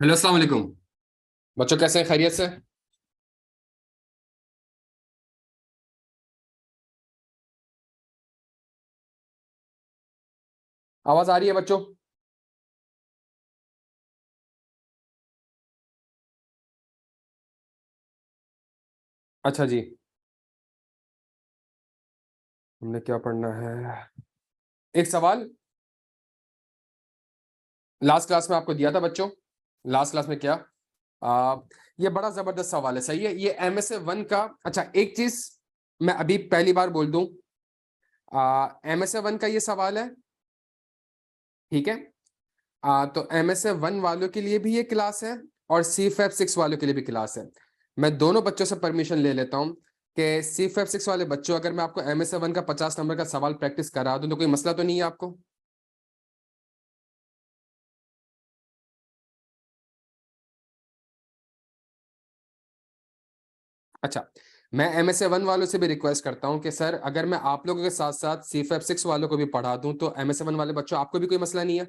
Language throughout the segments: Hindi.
हेलो, अस्सलाम वालेकुम। बच्चों कैसे हैं? खैरियत से? आवाज आ रही है बच्चों? अच्छा जी। हमने क्या पढ़ना है? एक सवाल लास्ट क्लास में आपको दिया था बच्चों। लास्ट क्लास में क्या आ, ये बड़ा जबरदस्त सवाल है। सही है, ये MSA 1 का। अच्छा, एक चीज मैं अभी पहली बार बोल दूं। MSA 1 का ये सवाल है, ठीक है। तो MSA 1 वालों के लिए भी ये क्लास है और CFAP 6 वालों के लिए भी क्लास है। मैं दोनों बच्चों से परमिशन ले लेता हूं कि CFAP 6 वाले बच्चों, अगर मैं आपको MSA 1 का 50 नंबर का सवाल प्रैक्टिस करा दूं तो कोई मसला तो नहीं है आपको? अच्छा, मैं MSA 1 वालों से भी रिक्वेस्ट करता हूं कि सर, अगर मैं आप लोगों के साथ साथ CFAP 6 वालों को भी पढ़ा दूं तो MSA 1 वाले बच्चों, आपको भी कोई मसला नहीं है?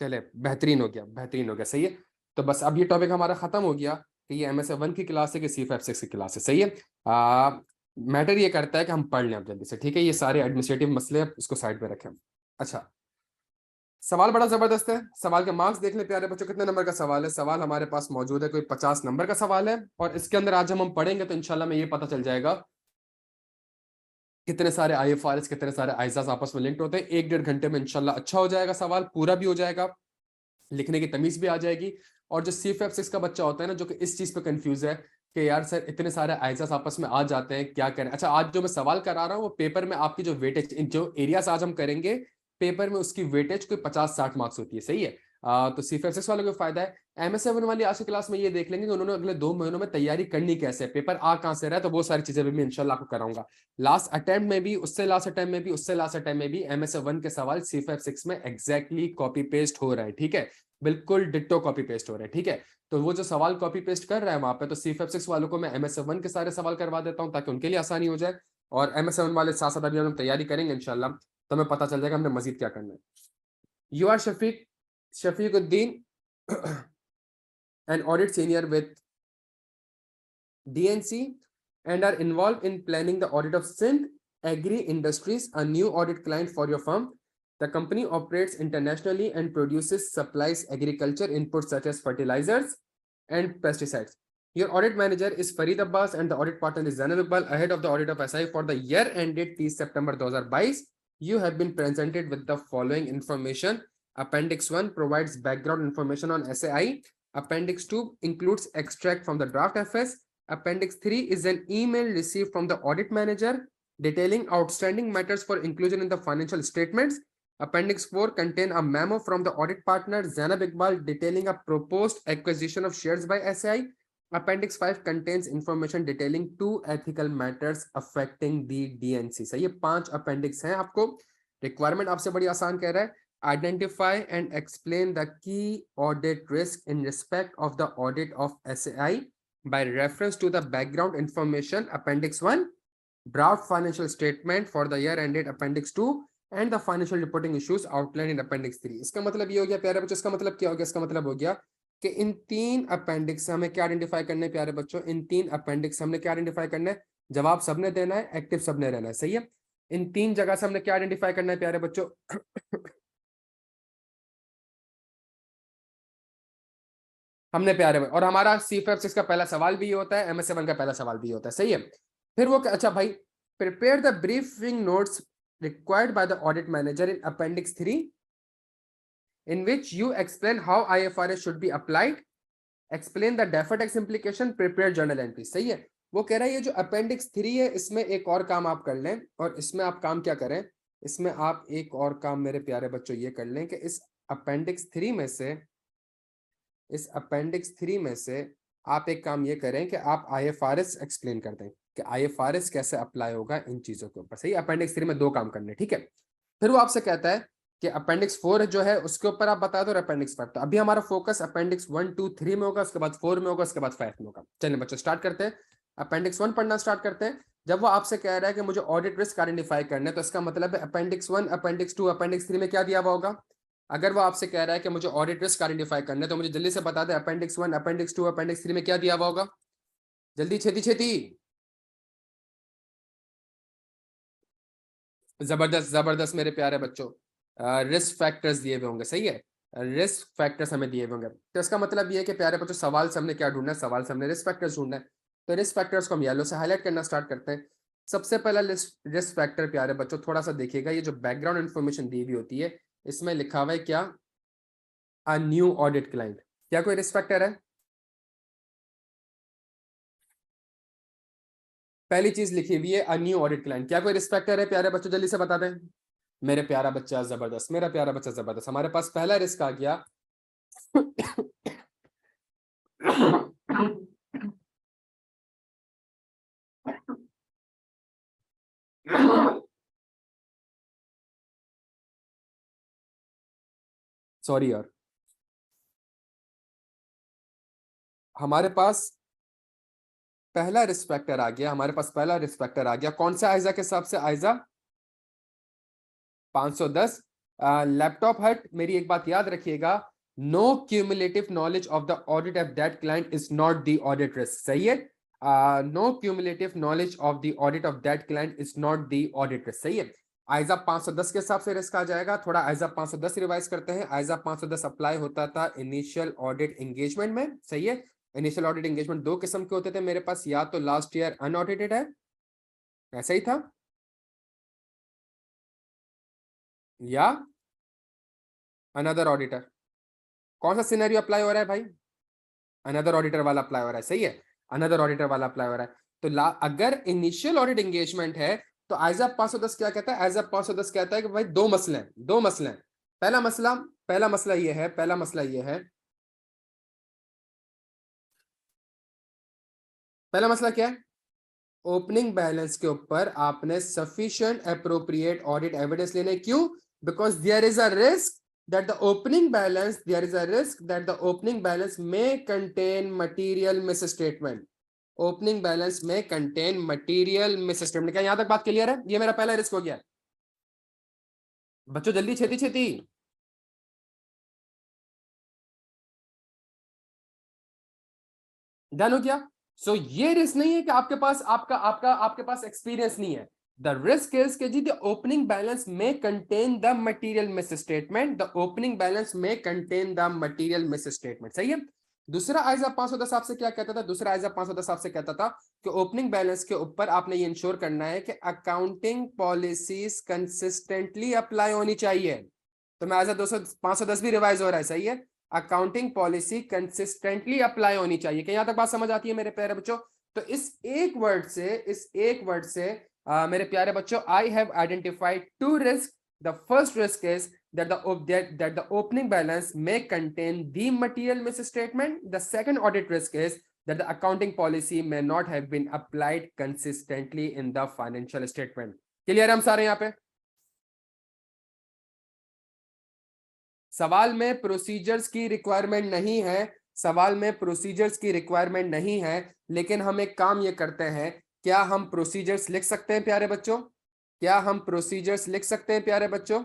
चले, बेहतरीन हो गया, बेहतरीन हो गया। सही है। तो बस अब ये टॉपिक हमारा खत्म हो गया कि ये MSA 1 की क्लास है कि CFAP 6 की क्लास है। सही है। मैटर ये करता है कि हम पढ़ लें अब जल्दी से, ठीक है। ये सारे एडमिनिस्ट्रेटिव मसले अब इसको साइड में रखें। अच्छा, सवाल बड़ा जबरदस्त है। सवाल के मार्क्स देख ले प्यारे बच्चों, कितने नंबर का सवाल है। सवाल हमारे पास मौजूद है, कोई 50 नंबर का सवाल है। और इसके अंदर आज हम पढ़ेंगे तो इंशाल्लाह में ये पता चल जाएगा कितने सारे IFRS, कितने सारे आइजाज आपस में लिंक्ड होते हैं। 1 डेढ़ घंटे में इंशाल्लाह अच्छा हो जाएगा, सवाल पूरा भी हो जाएगा, लिखने की तमीज भी आ जाएगी। और जो CFAP 6 का बच्चा होता है ना, जो कि इस चीज पे कंफ्यूज है कि यार सर, इतने सारे आइजाज आपस में आ जाते हैं, क्या करें। अच्छा, आज जो मैं सवाल करा रहा हूँ वो पेपर में आपकी जो वेटेज, जो एरियाज आज हम करेंगे पेपर में, उसकी वेटेज कोई 50-60 मार्क्स होती है। सही है। तो CFAP 6 वालों को फायदा है। MSA 1 वाली आज की क्लास में ये देख लेंगे कि उन्होंने अगले 2 महीनों में तैयारी करनी कैसे है, पेपर आ कहां से रहा है। तो वो सारी चीजें भी मैं इंशाल्लाह आपको कराऊंगा। लास्ट अटेम्प्ट में भी, उससे लास्ट अटेम्प्ट में भी, उससे लास्ट अटेम्प्ट में भी MSA 1 के सवाल CFAP 6 में एग्जैक्टली कॉपी पेस्ट हो रहा है, ठीक है। बिल्कुल डिट्टो कॉपी पेस्ट हो रहे हैं, ठीक है। तो वो जो सवाल कॉपी पेस्ट कर रहा है वहां पे, तो CFAP 6 वालों को मैं MSA 1 के सारे सवाल करवा देता हूँ ताकि उनके लिए आसानी हो जाए। और MSA 1 वाले साथ साथ अभी हम तैयारी करेंगे इंशाल्लाह, तो हमें पता चल जाएगा हमने मजीद क्या करना है। You are Shafiquddin, an audit senior with DNC, and are involved in planning the audit of Sindh Agri Industries, a new audit client for your firm. The company operates internationally and produces supplies agriculture inputs such as fertilizers and pesticides. Your audit manager is Farid Abbas and the audit partner is Zainab Iqbal. Ahead of the audit of SI for the year ended 30 September 2022, you have been presented with the following information. Appendix 1 provides background information on SAI. Appendix 2 includes extract from the draft FS. Appendix 3 is an email received from the audit manager detailing outstanding matters for inclusion in the financial statements. Appendix 4 contains a memo from the audit partner Zainab Iqbal detailing a proposed acquisition of shares by SAI. Appendix 5 contains information detailing 2 ethical matters affecting the DNC. सही है, 5 अपेंडिक्स हैं आपको। रिक्वायरमेंट आपसे बड़ी आसान कह रहा है, identify and explain the key audit risk in respect of the audit of SAI by reference to the background information Appendix 1, draft financial statement for the year ended Appendix 2, and the financial reporting issues outlined in Appendix 3. इसका मतलब ये हो गया प्यारे बच्चों। इसका मतलब क्या हो गया? इसका मतलब हो गया कि इन 3 अपेंडिक्स से हमें क्या आइडेंटिफाई करना है प्यारे बच्चों? इन 3 अपेंडिक्स हमने क्या आइडेंटिफाई करना है? जवाब सबने देना है, एक्टिव सबने रहना है। सही है। इन 3 जगह से हमने क्या आइडेंटिफाई करना है प्यारे बच्चों? हमने प्यारे में, और हमारा CFAP 6 का पहला सवाल भी होता है, MSA 1 का पहला सवाल भी होता है। सही है। फिर वो अच्छा भाई, prepare the briefing notes required by the audit manager in Appendix 3 in which you explain how IFRS should be applied, explain the deferred tax implication, prepare journal entry. सही है। वो कह रहा है ये जो Appendix 3 है, इसमें एक और काम आप कर लें। और इसमें आप काम क्या करें? इसमें आप एक और काम मेरे प्यारे बच्चों ये कर लें कि इस अपेंडिक्स 3 में से आप एक काम ये करें कि आप IFRS एक्सप्लेन कर दें कि IFRS कैसे अप्लाई होगा इन चीजों के ऊपर। सही। Appendix 3 में 2 काम करने, ठीक है। फिर वो आपसे कहता है कि Appendix 4 जो है उसके ऊपर आप बता दो, और Appendix 5। तो अभी हमारा फोकस Appendix 1 2 3 में होगा, उसके बाद 4 में होगा, उसके बाद 5 में होगा। चलिए बच्चों स्टार्ट करते हैं। अपेंडिक्स 1 पढ़ना स्टार्ट करते हैं। जब वो आपसे कह रहा है कि मुझे ऑडिट रिस्क आइडेंटिफाई करना है, तो इसका मतलब है अपेंडिक्स 1, अपेंडिक्स 2, अपेंडिक्स 3 में क्या दिया हुआ होगा। अगर वो आपसे कह रहा है कि मुझे ऑडिट रिस्क आइडेंटिफाई करना है, तो मुझे जल्दी से बता दे अपेंडिक्स 1, अपेंडिक्स 2, अपेंडिक्स 3 में क्या दिया हुआ होगा। जल्दी, छेती छेती। जबरदस्त जबरदस्त मेरे प्यारे बच्चों, रिस्क फैक्टर्स दिए हुए होंगे, सही है। रिस्क फैक्टर्स हमें दिए हुए होंगे, तो इसका मतलब ये है कि प्यारे बच्चों सवाल से हमने क्या ढूंढना है, सवाल से हमने रिस्क फैक्टर्स ढूंढना है। तो रिस्क फैक्टर्स को हम येलो से हाईलाइट करना स्टार्ट करते हैं। सबसे पहला रिस्क फैक्टर प्यारे बच्चों थोड़ा सा देखिएगा, ये जो बैकग्राउंड इन्फॉर्मेशन दी हुई होती है इसमें लिखा हुआ है क्या, अ न्यू ऑडिट क्लाइंट। क्या कोई रिस्क फैक्टर है। पहली चीज लिखी हुई है अ न्यू ऑडिट क्लाइंट, क्या कोई रिस्क फैक्टर है प्यारे बच्चों, जल्दी से बता दें। मेरे प्यारा बच्चा जबरदस्त, मेरा प्यारा बच्चा जबरदस्त, हमारे पास पहला रिस्क आ गया। सॉरी यार, हमारे पास पहला रिस्क फैक्टर आ गया, हमारे पास पहला रिस्क फैक्टर आ गया, कौन सा आयजा के हिसाब से, आयजा 510। लैपटॉप हट, मेरी एक बात याद रखिएगा, no cumulative knowledge of the audit of that client is not the audit risk, सही है। No cumulative knowledge of the audit of that client is not the audit risk, सही है। आइजा 510 के हिसाब से रिस्क आ जाएगा। थोड़ा आइजा 510 रिवाइज करते हैं। आइजा 510 अप्लाई होता था इनिशियल ऑडिट एंगेजमेंट में, सही है। इनिशियल ऑडिट एंगेजमेंट दो किस्म के होते थे मेरे पास, या तो लास्ट ईयर अनऑडिटेड है, ऐसा ही था, या अनदर ऑडिटर। कौन सा सिनेरियो अप्लाई हो रहा है भाई, अनदर ऑडिटर वाला अप्लाई हो रहा है, सही है। अनदर ऑडिटर वाला अप्लाई हो रहा है। तो अगर इनिशियल ऑडिट एंगेजमेंट है तो आइजा 510 क्या कहता है, आइजा 510 कहता है कि भाई दो मसले हैं, दो मसले हैं। पहला मसला, पहला मसला ये है, पहला मसला ये है, पहला मसला क्या है, ओपनिंग बैलेंस के ऊपर आपने सफिशिएंट अप्रोप्रिएट ऑडिट एविडेंस लेने, क्यों, because there is a risk that the opening balance, there is a risk that the opening balance may contain material misstatement, opening balance में कंटेन मटेरियल मिसस्टेटमेंट। क्या यहां तक बात क्लियर है, ये मेरा पहला रिस्क हो गया। बच्चों जल्दी, छेती छेती, डन हो गया। सो ये रिस्क नहीं है कि आपके पास आपका आपका आपके पास एक्सपीरियंस नहीं है। द रिस्क इज के जी द ओपनिंग बैलेंस में contain the material misstatement, the opening balance में कंटेन द मटेरियल मिसस्टेटमेंट, सही है। दूसरा आइजा 510 आपसे क्या कहता था, दूसरा आइजा 510 आपसे कहता था कि ओपनिंग बैलेंस के ऊपर आपने ये इंश्योर करना है कि अकाउंटिंग पॉलिसीज कंसिस्टेंटली अप्लाई होनी चाहिए। तो मैं आइजा 200 510 भी रिवाइज हो रहा है, सही है। अकाउंटिंग पॉलिसी कंसिस्टेंटली अप्लाई होनी चाहिए। क्या यहां तक बात समझ आती है मेरे प्यारे बच्चों। तो इस एक वर्ड से, इस एक वर्ड से मेरे प्यारे बच्चों, I have identified two risk. The first risk is that the opening balance may contain the material misstatement. The second audit risk is that the accounting policy may not have been applied consistently in the financial statement. Clear हम सारे यहाँ पे। सवाल में प्रोसीजर्स की रिक्वायरमेंट नहीं है, सवाल में प्रोसीजर्स की रिक्वायरमेंट नहीं है, लेकिन हम एक काम ये करते हैं, क्या हम प्रोसीजर्स लिख सकते हैं प्यारे बच्चों, क्या हम प्रोसीजर्स लिख सकते हैं प्यारे बच्चों।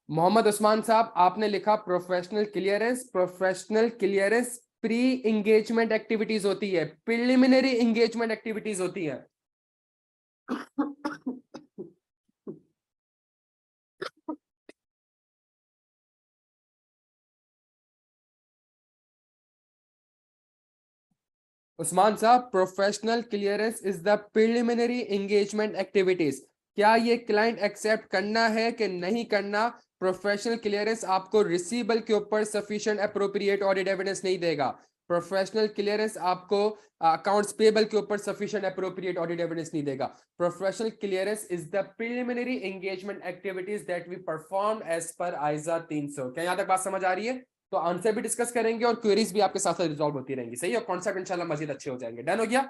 मोहम्मद उस्मान साहब आपने लिखा professional clearance, professional clearance pre engagement activities होती है, प्रिलिमिनरी इंगेजमेंट एक्टिविटीज होती है। उस्मान साहब, professional clearance is the preliminary engagement activities. क्या ये क्लाइंट एक्सेप्ट करना है कि नहीं करना। प्रोफेशनल क्लियरेंस आपको रिसीवेबल के ऊपर सफिशिएंट अप्रोप्रिएट ऑडिट एविडेंस नहीं देगा। प्रोफेशनल क्लियरेंस आपको अकाउंट्स पेबल के ऊपर सफिशिएंट अप्रोप्रिएट ऑडिट एविडेंस नहीं देगा। Professional clearance is the preliminary engagement activities that we perform as per ISA 300। क्या यहां तक बात समझ आ रही है। तो आंसर भी डिस्कस करेंगे और क्वेरीज भी आपके साथ साथ रिजॉल्व होती रहेंगी, सही है। कॉन्सेप्ट इंशाल्लाह मजीद अच्छे हो जाएंगे। डन हो गया।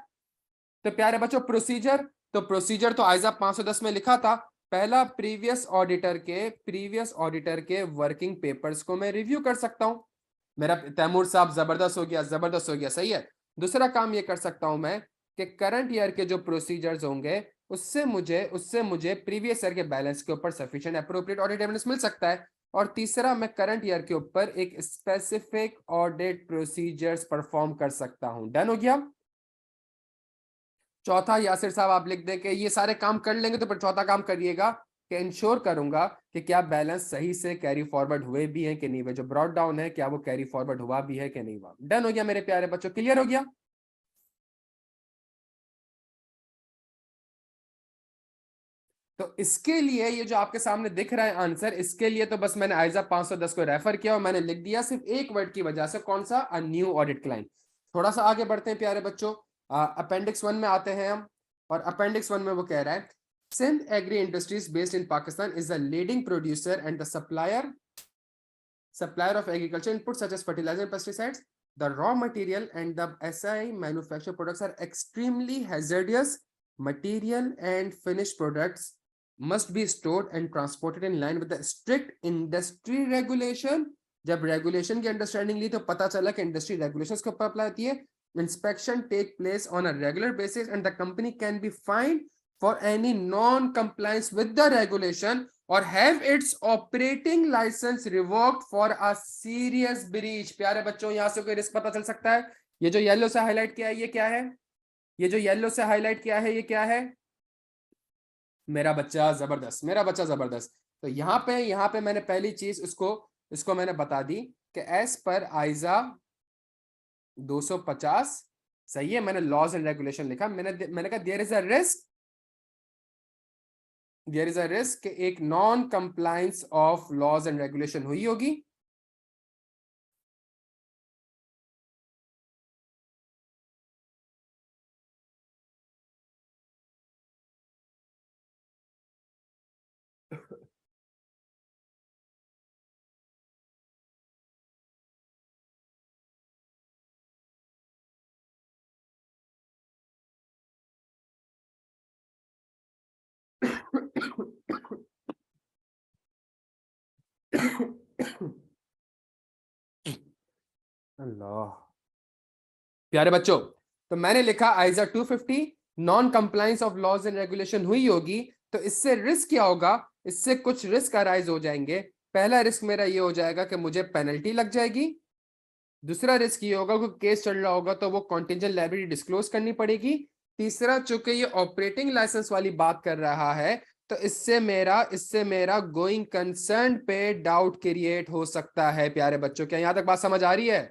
तो प्यारे बच्चों प्रोसीजर, तो प्रोसीजर तो आइजा 510 में लिखा था। पहला, प्रीवियस ऑडिटर के वर्किंग पेपर्स को मैं रिव्यू कर सकता हूं। मेरा तैमूर साहब जबरदस्त हो गया, जबरदस्त हो गया, सही है। दूसरा काम ये कर सकता हूं मैं कि करंट ईयर के जो प्रोसीजर्स होंगे उससे मुझे प्रीवियस ईयर के बैलेंस के ऊपर सफिशिएंट अप्रोप्रिएट ऑडिट एविडेंस मिल सकता है। और तीसरा, मैं करंट ईयर के ऊपर एक स्पेसिफिक ऑडिट प्रोसीजर्स परफॉर्म कर सकता हूं। डन हो गया। चौथा यासिर साहब आप लिख दें कि ये सारे काम कर लेंगे तो फिर चौथा काम करिएगा कि इंश्योर करूंगा कि क्या बैलेंस सही से कैरी फॉरवर्ड हुए भी हैं कि नहीं हुए, जो ब्रॉड डाउन है क्या वो कैरी फॉरवर्ड हुआ भी है कि नहीं हुआ। डन हो गया मेरे प्यारे बच्चों, क्लियर हो गया। तो इसके लिए ये जो आपके सामने दिख रहा है आंसर, इसके लिए तो बस मैंने आइजा 510 को रेफर किया और मैंने लिख दिया सिर्फ एक वर्ड की वजह से, कौन सा, अ न्यू ऑडिट क्लाइंट। थोड़ा सा आगे बढ़ते हैं प्यारे बच्चों, अपेंडिक्स 1 में आते हैं हम। और अपेंडिक्स 1 में वो कह रहा है, Sindh agri industries based in Pakistan is the leading producer and the supplier of agriculture inputs such as fertilizer and pesticides. The raw material and the SI manufactured products are extremely hazardous material and finished products must be stored and transported in line with the strict industry regulation. जब रेगुलेशन की अंडरस्टैंडिंग ली तो पता चला कि इंडस्ट्री रेगुलेशंस के ऊपर अप्लाई होती है। Inspection take place on a regular basis and the company can be fined for any non-compliance with the regulation or have its operating license revoked for a serious breach। प्यारे बच्चों, यहां से कोई रिस्क पता चल सकता है। ये जो येलो से हाईलाइट किया है ये क्या है, ये जो येलो से हाईलाइट किया है ये क्या है। मेरा बच्चा जबरदस्त, मेरा बच्चा जबरदस्त। तो यहाँ पे मैंने पहली चीज इसको मैंने बता दी कि एज पर आइजा 250 सही है। मैंने लॉज एंड रेगुलेशन लिखा, मैंने कहा देयर इज अ रिस्क एक non compliance of laws and regulation हुई होगी। अल्लाह। प्यारे बच्चों, तो मैंने लिखा आइजा 250 non compliance of laws and regulation हुई होगी। तो इससे रिस्क क्या होगा, इससे कुछ रिस्क अराइज हो जाएंगे। पहला रिस्क मेरा ये हो जाएगा कि मुझे पेनल्टी लग जाएगी। दूसरा रिस्क ये होगा कि केस चल रहा होगा तो वो कॉन्टिजेंट लायबिलिटी डिस्क्लोज करनी पड़ेगी। तीसरा, चूंकि ये ऑपरेटिंग लाइसेंस वाली बात कर रहा है तो इससे मेरा गोइंग कंसर्न पे डाउट क्रिएट हो सकता है। प्यारे बच्चों, क्या यहां तक बात समझ आ रही है।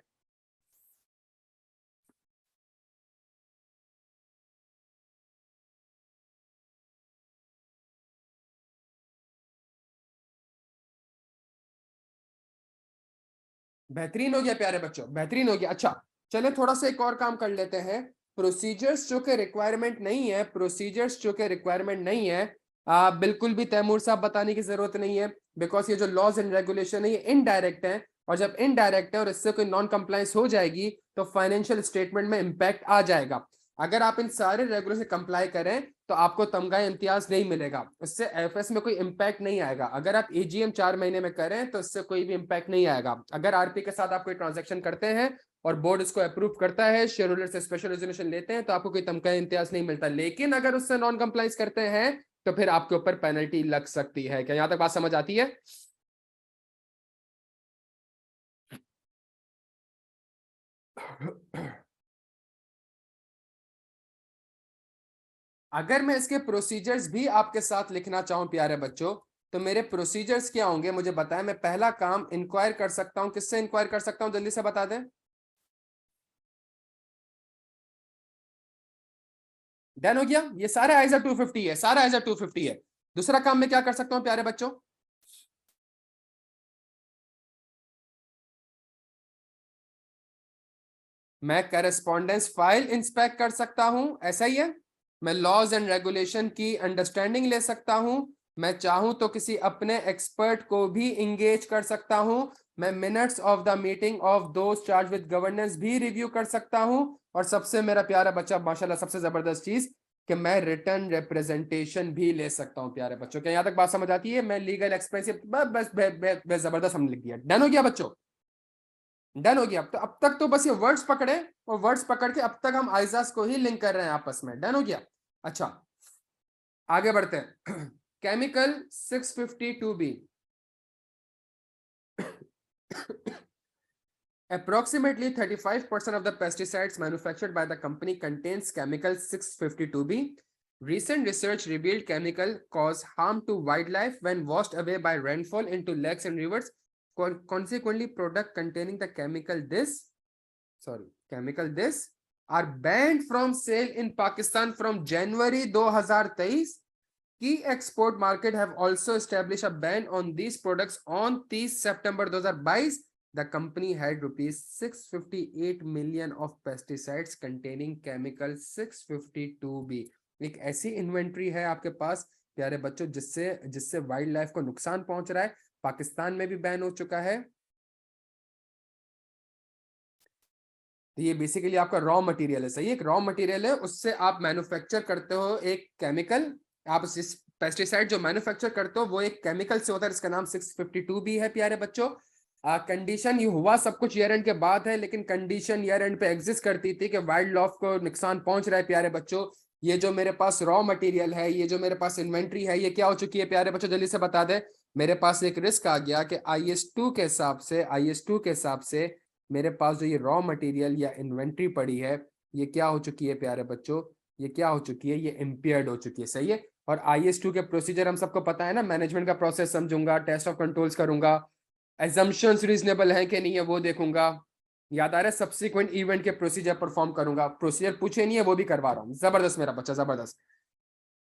बेहतरीन हो गया प्यारे बच्चों, बेहतरीन हो गया। अच्छा, चले थोड़ा सा एक और काम कर लेते हैं। प्रोसीजर्स जो के रिक्वायरमेंट नहीं है, प्रोसीजर्स जो के रिक्वायरमेंट नहीं है, बिल्कुल भी तैमूर साहब बताने की जरूरत नहीं है। बिकॉज ये जो लॉज एंड रेगुलेशन है ये इनडायरेक्ट है, और जब इनडायरेक्ट है और इससे कोई नॉन कंप्लायंस हो जाएगी तो फाइनेंशियल स्टेटमेंट में इंपैक्ट आ जाएगा। अगर आप इन सारे रेगुलेशन कंप्लाई करें तो आपको तमगा इम्तियाज नहीं मिलेगा, इससे एफएस में कोई इम्पैक्ट नहीं आएगा। अगर आप एजीएम 4 महीने में करें तो इससे कोई भी इम्पैक्ट नहीं आएगा। अगर आरपी के साथ आप कोई ट्रांजेक्शन करते हैं और बोर्ड इसको अप्रूव करता है, शेयर होल्डर से स्पेशल रेजोल्यूशन लेते हैं, तो आपको कोई तमगा इम्तियाज नहीं मिलता। लेकिन अगर उससे नॉन कंप्लाइंस करते हैं तो फिर आपके ऊपर पेनल्टी लग सकती है। क्या यहां तक बात समझ आती है। अगर मैं इसके प्रोसीजर्स भी आपके साथ लिखना चाहूं प्यारे बच्चों, तो मेरे प्रोसीजर्स क्या होंगे मुझे बताएं। मैं पहला काम इंक्वायर कर सकता हूं, किससे इंक्वायर कर सकता हूं, जल्दी से बता दें। डन हो गया। ये सारा आइजा 250 है, सारा आइजा 250 है। दूसरा काम मैं क्या कर सकता हूं प्यारे बच्चों, मैं करेस्पॉन्डेंस फाइल इंस्पेक्ट कर सकता हूं, ऐसा ही है। मैं लॉज एंड रेगुलेशन की अंडरस्टैंडिंग ले सकता हूं। मैं चाहूं तो किसी अपने एक्सपर्ट को भी इंगेज कर सकता हूं। मैं minutes of the meeting of दोस्त चार्ज विद गवर्नेंस भी रिव्यू कर सकता हूं। और सबसे मेरा प्यारा बच्चा माशाल्लाह सबसे जबरदस्त चीज कि मैं रिटर्न रिप्रेजेंटेशन भी ले सकता हूं। प्यारे बच्चों, क्या यहां तक बात समझ आती है। मैं लीगल एक्सपेंसिव बस बस जबरदस्त हमने लिख दिया। डन हो गया बच्चों। डन हो गया। तो अब तक तो बस ये वर्ड्स पकड़े और वर्ड्स पकड़ के अब तक हम आइजास को ही लिंक कर रहे हैं आपस में। डन हो गया। अच्छा आगे बढ़ते हैं। Chemical 652B। Approximately 35% of the pesticides manufactured by the company contains chemical 652B. Recent research revealed chemical cause harm to wildlife when washed away by rainfall into lakes and rivers. Consequently, product containing the chemical this are banned from sale in Pakistan from January 2023. Key export market have also established a ban on these products on 30 September 2022. The company had rupees 658 million of pesticides containing chemical 652B. एक ऐसी इन्वेंट्री है आपके पास प्यारे बच्चों जिससे जिससे वाइल्ड लाइफ को नुकसान पहुंच रहा है। पाकिस्तान में भी बैन हो चुका है। तो ये बेसिकली आपका रॉ मटेरियल है। सही, एक रॉ मटेरियल है, उससे आप मैन्युफैक्चर करते हो एक केमिकल। आप इस पेस्टिसाइड जो मैन्युफैक्चर करते हो वो एक केमिकल से होता है, इसका नाम 652B है प्यारे बच्चों। कंडीशन ये हुआ सब कुछ ईयर एंड के बाद है, लेकिन कंडीशन ईयर एंड पे एग्जिस्ट करती थी कि वाइल्ड लाइफ को नुकसान पहुंच रहा है प्यारे बच्चों। ये जो मेरे पास रॉ मटेरियल है, ये जो मेरे पास इन्वेंट्री है, ये क्या हो चुकी है प्यारे बच्चों, जल्दी से बता दे। मेरे पास एक रिस्क आ गया कि IS2 के हिसाब से मेरे पास जो ये रॉ मटेरियल या इन्वेंट्री पड़ी है, ये क्या हो चुकी है प्यारे बच्चों, ये क्या हो चुकी है, ये इम्पेयर्ड हो चुकी है। सही है। और IS2 के प्रोसीजर हम सबको पता है ना, मैनेजमेंट का प्रोसेस समझूंगा, टेस्ट ऑफ कंट्रोल्स करूंगा, एजम्पशंस रीजनेबल है कि नहीं है वो देखूंगा, याद आ रहा है, सब्सिक्वेंट इवेंट के प्रोसीजर परफॉर्म करूंगा। प्रोसीजर पूछे नहीं है वो भी करवा रहा हूँ। जबरदस्त मेरा बच्चा, जबरदस्त।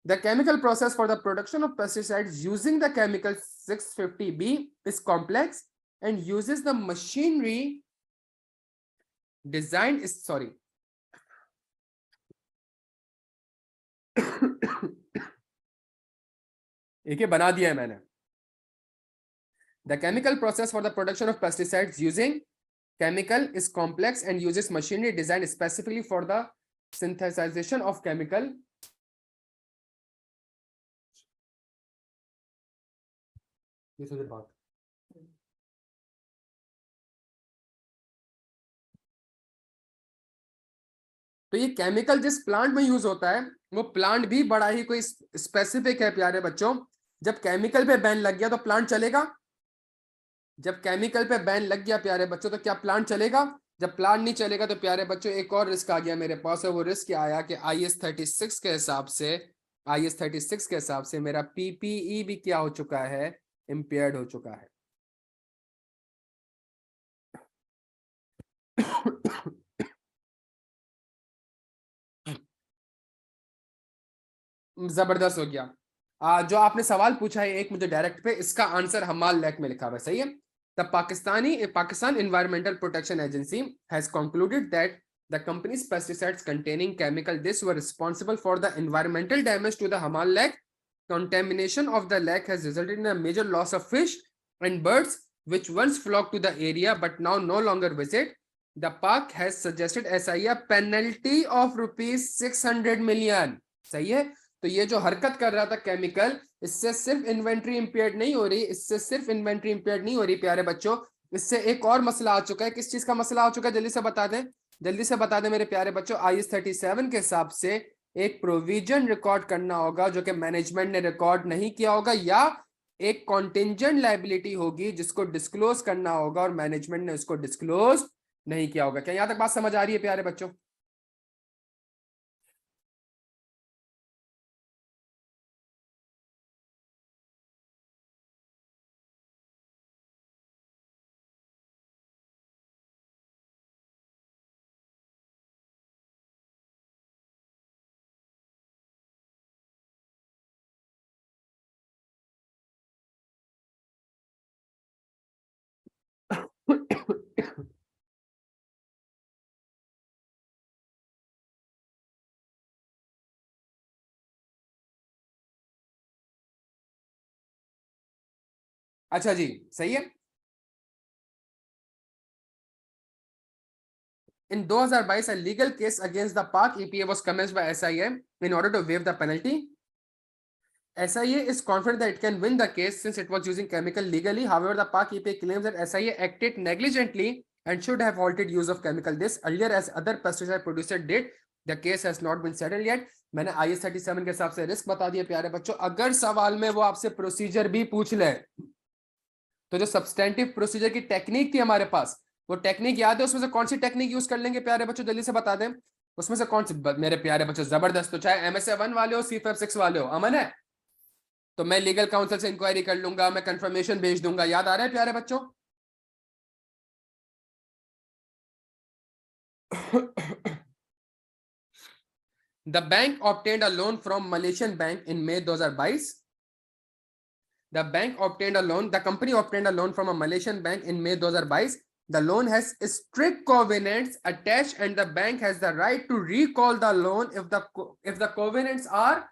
The chemical process for the production of pesticides using the chemical 650B is complex and uses the machinery designed is sorry एक ये बना दिया है मैंने। The chemical process for the production of pesticides using chemical is complex and uses machinery designed specifically for the synthesization of chemical. ये बात तो ये केमिकल जिस प्लांट में यूज होता है वो प्लांट भी बड़ा ही कोई स्पेसिफिक है प्यारे बच्चों। जब केमिकल पे बैन लग गया तो प्लांट चलेगा। जब केमिकल पे बैन लग गया प्यारे बच्चों तो क्या प्लांट चलेगा? जब प्लांट नहीं चलेगा तो प्यारे बच्चों एक और रिस्क आ गया मेरे पास, और वो रिस्क आया कि IS36 के हिसाब से मेरा PPE भी क्या हो चुका है, इम्पेयर्ड हो चुका है। जबरदस्त हो गया। जो आपने सवाल पूछा है एक मुझे डायरेक्ट पे, इसका आंसर हमाल लेख में लिखा हुआ है। सही है। The Pakistan Environmental Protection Agency has concluded that the company's pesticides containing chemical this were responsible for the environmental damage to the Hamal Lake. Contamination of the lake has resulted in a major loss of fish and birds which once flocked to the area but now no longer visit. The park has suggested SIA penalty of rupees 600 million. सही है। तो ये जो हरकत कर रहा था केमिकल, इससे सिर्फ इन्वेंट्री इंपेयर्ड नहीं हो रही, प्यारे बच्चों, इससे एक और मसला आ चुका है। किस चीज का मसला आ चुका है, जल्दी से बता दें मेरे प्यारे बच्चों। IS37 के हिसाब से एक प्रोविजन रिकॉर्ड करना होगा जो कि मैनेजमेंट ने रिकॉर्ड नहीं किया होगा, या एक कॉन्टिंजेंट लायबिलिटी होगी जिसको डिस्क्लोज करना होगा और मैनेजमेंट ने उसको डिस्क्लोज नहीं किया होगा। क्या यहां तक बात समझ आ रही है प्यारे बच्चों? अच्छा जी, सही है। In 2022, a legal case against the Pak EPA was commenced by SIA in order to waive the penalty. SIA is confident that it can win the case since it was using chemical legally. However, the Pak EPA claims that SIA acted negligently and should have halted use of chemical this earlier as other pesticide producer did. The case has not been settled yet. मैंने IS 37 के हिसाब से रिस्क बता दिया प्यारे बच्चों. अगर सवाल में वो आपसे प्रोसीजर भी पूछ ले, तो जो सब्सटेंटिव प्रोसीजर की टेक्निक थी हमारे पास, वो टेक्निक याद है? उसमें से कौन सी टेक्निक यूज कर लेंगे प्यारे बच्चों, जल्दी से बता दें. उसमें से कौन सी मेरे प्यारे बच्चों? जबरदस्त. तो चाहे MSA 1 वाले हो, CFF 6 वाले हो, अमन है तो मैं लीगल काउंसिल से इंक्वायरी कर लूंगा, मैं कंफर्मेशन भेज दूंगा. याद आ रहा है प्यारे बच्चों? The bank obtained a loan from Malaysian bank in May 2022. The company obtained a loan from a Malaysian bank in May 2022. The loan has strict covenants attached and the bank has the right to recall the loan if the covenants are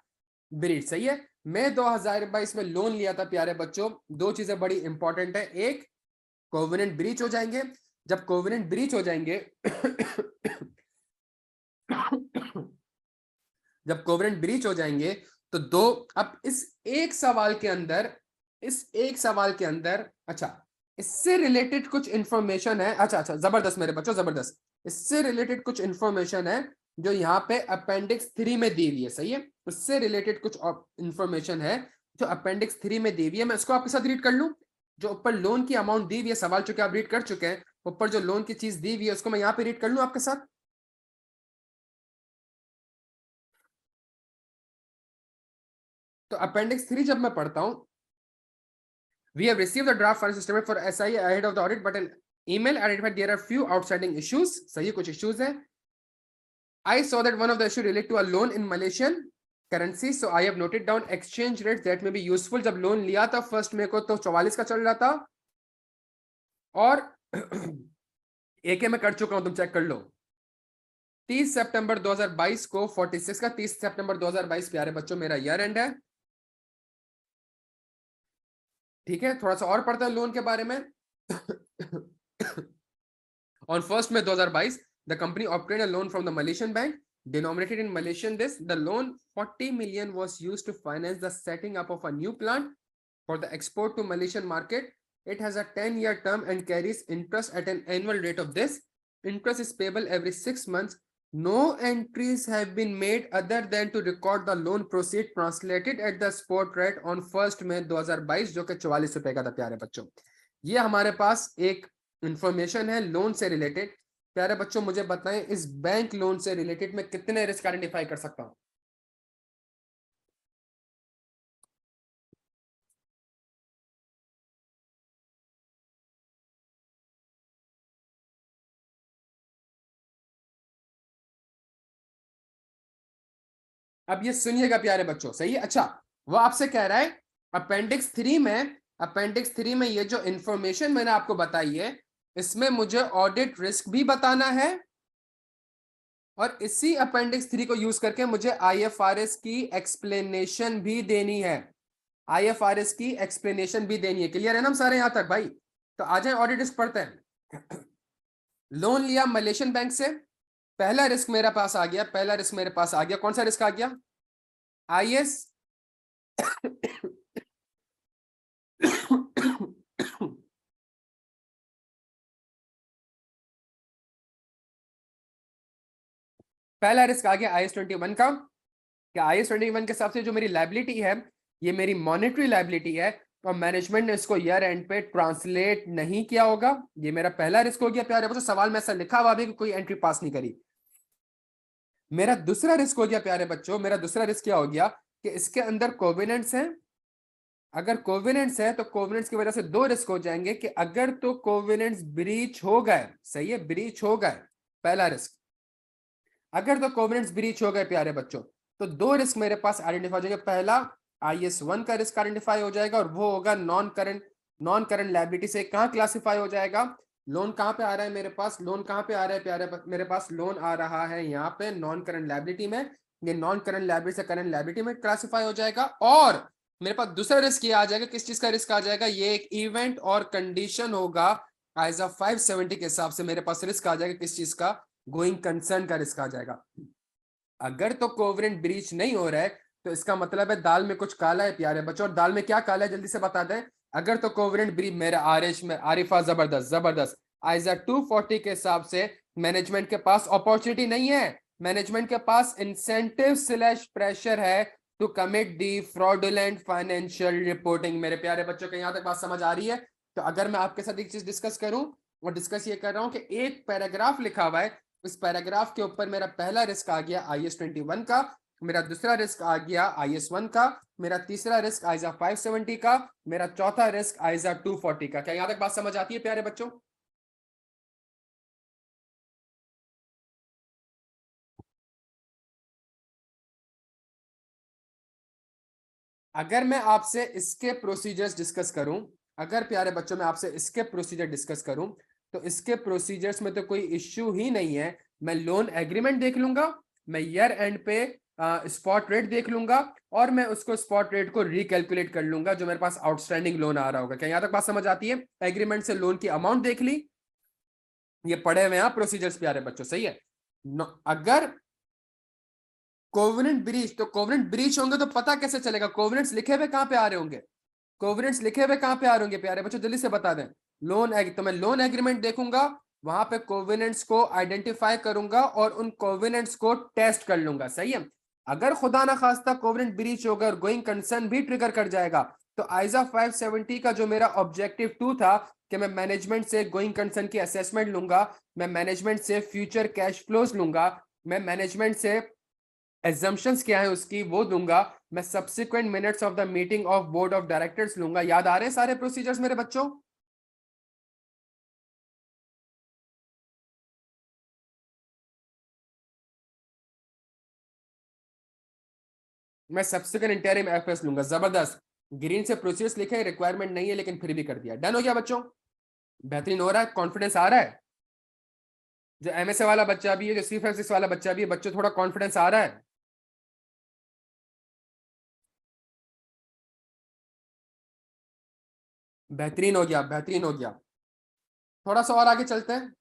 breached. सही है. मैं 2022 में लोन लिया था प्यारे बच्चों. दो चीजें बड़ी इंपॉर्टेंट है. एक, कोवेनेंट ब्रीच हो जाएंगे. जब कोवेनेंट ब्रीच हो जाएंगे जब कोवेनेंट ब्रीच हो जाएंगे तो दो, अब इस एक सवाल के अंदर अच्छा, इससे रिलेटेड कुछ इंफॉर्मेशन है. अच्छा, जबरदस्त मेरे बच्चों, जबरदस्त. इससे रिलेटेड कुछ इंफॉर्मेशन है जो यहाँ पे अपेंडिक्स 3 में दी हुई है. सही है. उससे रिलेटेड कुछ इंफॉर्मेशन है जो अपेंडिक्स 3 में दी हुई है. मैं इसको आपके साथ रीड कर लूं. जो ऊपर लोन की अमाउंट दी हुई है, सवाल चूंकि आप रीड कर चुके हैं, ऊपर जो लोन की चीज दी हुई है उसको मैं यहाँ पे रीड कर लूं आपके साथ. तो अपेंडिक्स 3 जब मैं पढ़ता हूं, we have received the draft financial statement for SIA ahead of the audit, but an email identified there are few outstanding issues. सही है, कुछ issues हैं. I saw that one of the issue relate to a loan in Malaysian currency, so I have noted down exchange rates that may be useful. जब लोन लिया था फर्स्ट में को तो 44 का चल रहा था और एक मैं कर चुका हूं, तुम चेक कर लो. 30 सितंबर 2022 को 46 का. 30 सितंबर 2022 प्यारे बच्चों मेरा ईयर एंड है. ठीक है, थोड़ा सा और पढ़ता है लोन के बारे में. On 1st May 2022, the company obtained a loan from the Malaysian bank denominated in Malaysian this. The loan 40 million was used to finance the setting up of a new plant for the export to Malaysian market. It has a 10-year term and carries interest at an annual rate of this. Interest is payable every 6 months. No entries have been made other than to record the loan proceed translated at the spot rate on 1st May 2022, जो कि 44 रुपए का था प्यारे बच्चों. ये हमारे पास एक इंफॉर्मेशन है लोन से रिलेटेड. प्यारे बच्चों मुझे बताएं, इस बैंक लोन से रिलेटेड मैं कितने रिस्क आइडेंटिफाई कर सकता हूं? अब ये सुनिएगा प्यारे बच्चों. सही है. अच्छा, वो आपसे कह रहा है अपेंडिक्स 3 में ये जो इंफॉर्मेशन मैंने आपको बताई है, इसमें मुझे ऑडिट रिस्क भी बताना है और इसी अपेंडिक्स 3 को यूज करके मुझे IFRS की एक्सप्लेनेशन भी देनी है. IFRS की एक्सप्लेनेशन भी देनी है. क्लियर है ना हम सारे यहां तक भाई? तो आ जाए ऑडिट रिस्क पढ़ते हैं. लोन लिया मलेशियन बैंक से. पहला रिस्क मेरे पास आ गया. कौन सा रिस्क आ गया? IS पहला रिस्क आ गया IS 21 का. क्या IS 21 के हिसाब से जो मेरी लायबिलिटी है, ये मेरी मॉनेटरी लायबिलिटी है और मैनेजमेंट ने इसको ईयर एंड पे ट्रांसलेट नहीं किया होगा. ये मेरा पहला रिस्क हो गया प्यारे बच्चों. सवाल में ऐसा लिखा हुआ भी कि कोई एंट्री पास नहीं करी. मेरा दूसरा रिस्क हो गया प्यारे बच्चों, मेरा दूसरा रिस्क क्या हो गया कि इसके अंदर कोवेनेंट्स हैं. अगर कोवेनेंट्स है तो कोवेनेंट्स की वजह से दो रिस्क हो जाएंगे कि अगर तो कोवेनेंट्स ब्रीच हो गए. सही है, ब्रीच हो गए, पहला रिस्क. अगर तो कोवेनेंट्स ब्रीच हो गए प्यारे बच्चों, तो दो रिस्क मेरे पास आइडेंटिफाई हो जाएंगे. पहला IS 1 का रिस्क आइडेंटिफाई हो जाएगा और वो होगा नॉन करंट लायबिलिटी से. कहां क्लासिफाई हो जाएगा? लोन कहां पे आ रहा है मेरे पास? लोन कहां पे आ रहा है प्यारे? मेरे पास लोन आ रहा है यहाँ पे नॉन करंट लायबिलिटी में. ये नॉन करंट लायबिलिटी से करंट लायबिलिटी में क्लासिफाई हो जाएगा. और मेरे पास दूसरा रिस्क ये आ जाएगा. किस चीज का रिस्क आ जाएगा? ये एक इवेंट और कंडीशन होगा. ISA 570 के हिसाब से मेरे पास रिस्क आ जाएगा. किस चीज का? गोइंग कंसर्न का रिस्क आ जाएगा. अगर तो कोवेनेंट ब्रीच नहीं हो रहा है तो इसका मतलब है दाल में कुछ काला है प्यारे बच्चों. और दाल में क्या काला है जल्दी से बता दें. अगर तो कोवेनेंट ब्रीच, मेरा आरिफा जबरदस्त. आइजा 240 के हिसाब से मैनेजमेंट के पास अपॉर्चुनिटी नहीं है, मैनेजमेंट के पास इंसेंटिव स्लैश प्रेशर है to commit the fraudulent financial reporting. मेरे प्यारे बच्चों को यहां तक बात समझ आ रही है? तो अगर मैं आपके साथ एक चीज डिस्कस करूं, और डिस्कस ये कर रहा हूं कि एक पैराग्राफ लिखा हुआ है, इस पैराग्राफ के ऊपर मेरा पहला रिस्क आ गया IS 21 का, मेरा दूसरा रिस्क आ गया IS 1 का, मेरा तीसरा रिस्क आइजा 570 का, मेरा चौथा रिस्क आइजा 240 का। क्या यहां तक बात समझ आती है प्यारे बच्चों? अगर मैं आपसे इसके प्रोसीजर्स डिस्कस करूं, अगर प्यारे बच्चों मैं आपसे इसके प्रोसीजर डिस्कस करूं, तो इसके प्रोसीजर्स में तो कोई इश्यू ही नहीं है। मैं लोन एग्रीमेंट देख लूंगा, मैं ईयर एंड पे स्पॉट रेट देख लूंगा, और मैं उसको स्पॉट रेट को रिकैलकुलेट कर लूंगा जो मेरे पास आउटस्टैंडिंग लोन आ रहा होगा। क्या यहां तक बात समझ आती है? एग्रीमेंट से लोन की अमाउंट देख ली, ये पढ़े हुए हैं प्रोसीजर्स प्यारे बच्चों, सही है? अगर कोवेनेंट ब्रीच, तो कोवेनेंट ब्रीच होंगे तो पता कैसे चलेगा? कोवेनेंट्स लिखे हुए कहां पे आ रहे होंगे? कोवेनेंट्स लिखे हुए कहां पे आ रहे होंगे प्यारे बच्चों, जल्दी से बता दें। तो मैं लोन एग्रीमेंट देखूंगा, वहां पे कोवेनेंट्स को आइडेंटिफाई करूंगा और उन कोवेनेंट्स को टेस्ट कर लूंगा, सही है? अगर खुदा ना खास्ता कोवेनेंट ब्रीच होगा और गोइंग कंसर्न भी ट्रिगर कर जाएगा, तो आइजा 570 का जो मेरा ऑब्जेक्टिव 2 था कि मैं मैनेजमेंट से गोइंग कंसर्न की असेसमेंट लूंगा, मैं मैनेजमेंट से फ्यूचर कैश फ्लोज लूंगा, मैं मैनेजमेंट से एजम्पशंस क्या है उसकी वो दूंगा, मैं subsequent minutes of the meeting of board of directors लूंगा। याद आ रहे हैं सारे प्रोसीजर्स मेरे बच्चों? मैं सब्सिक्वेंट इंटरिम एफएस लूंगा। जबरदस्त, ग्रीन से प्रोसीजर्स लिखे, रिक्वायरमेंट नहीं है लेकिन फिर भी कर दिया। डन हो गया बच्चों? बेहतरीन हो रहा है, कॉन्फिडेंस आ रहा है? जो एमएसए वाला बच्चा भी है, जो C56 वाला बच्चा भी है, बच्चों थोड़ा कॉन्फिडेंस आ रहा है? बेहतरीन हो गया, बेहतरीन हो गया। थोड़ा सा और आगे चलते हैं।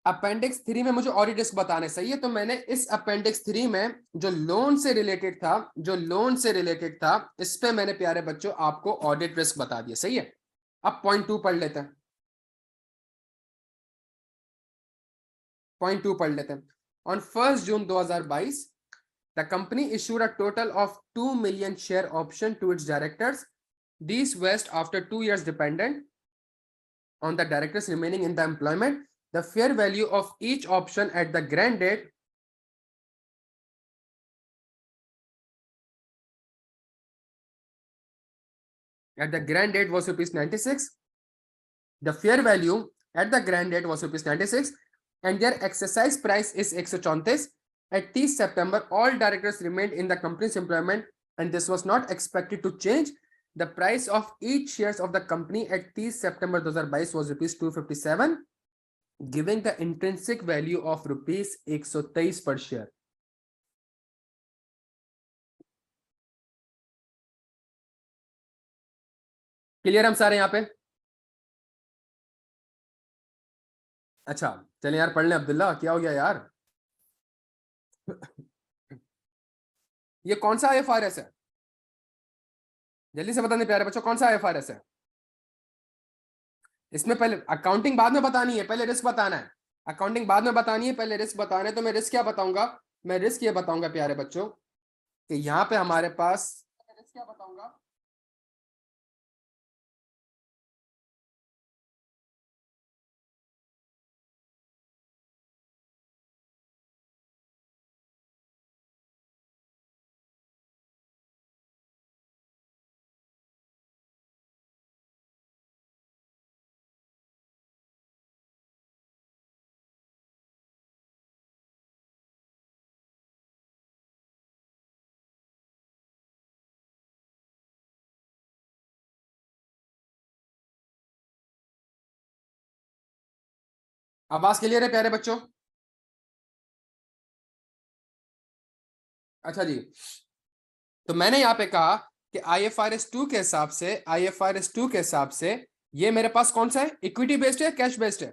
अपेंडिक्स 3 में मुझे ऑडिट रिस्क बताने, सही है? तो मैंने इस अपेंडिक्स 3 में जो लोन से रिलेटेड था, जो लोन से रिलेटेड था, इस पे मैंने प्यारे बच्चों आपको ऑडिट रिस्क बता दिया, सही है? अब पॉइंट 2 पढ़ लेते हैं, पॉइंट 2 पढ़ लेते हैं। On 1 June 2022 the company issued a total of 2 million share option to its directors. These vest after 2 years dependent on the directors remaining in the employment. The fair value of each option at the grant date was rupees 96. The fair value at the grant date was rupees 96 and their exercise price is 134. At 30 September, all directors remained in the company's employment and this was not expected to change. The price of each shares of the company at 30 September 2022 was rupees 257, giving the intrinsic value of rupees 123 per share. Clear हम सारे यहाँ पे? अच्छा, चलिए यार पढ़ लें। अब्दुल्ला क्या हो गया यार? ये कौन सा IFRS है? जल्दी से बताने प्यारे बच्चों, कौन सा IFRS है? इसमें पहले अकाउंटिंग बाद में बतानी है, पहले रिस्क बताना है। अकाउंटिंग बाद में बतानी है, पहले रिस्क बताना है। तो मैं रिस्क क्या बताऊंगा? मैं रिस्क ये बताऊंगा प्यारे बच्चों कि यहाँ पे हमारे पास रिस्क क्या बताऊंगा? आवाज क्लियर है प्यारे बच्चों? अच्छा जी, तो मैंने यहाँ पे कहा कि IFRS 2 के हिसाब से, IFRS 2 के हिसाब से ये मेरे पास कौन सा है? इक्विटी बेस्ड है, कैश बेस्ड है?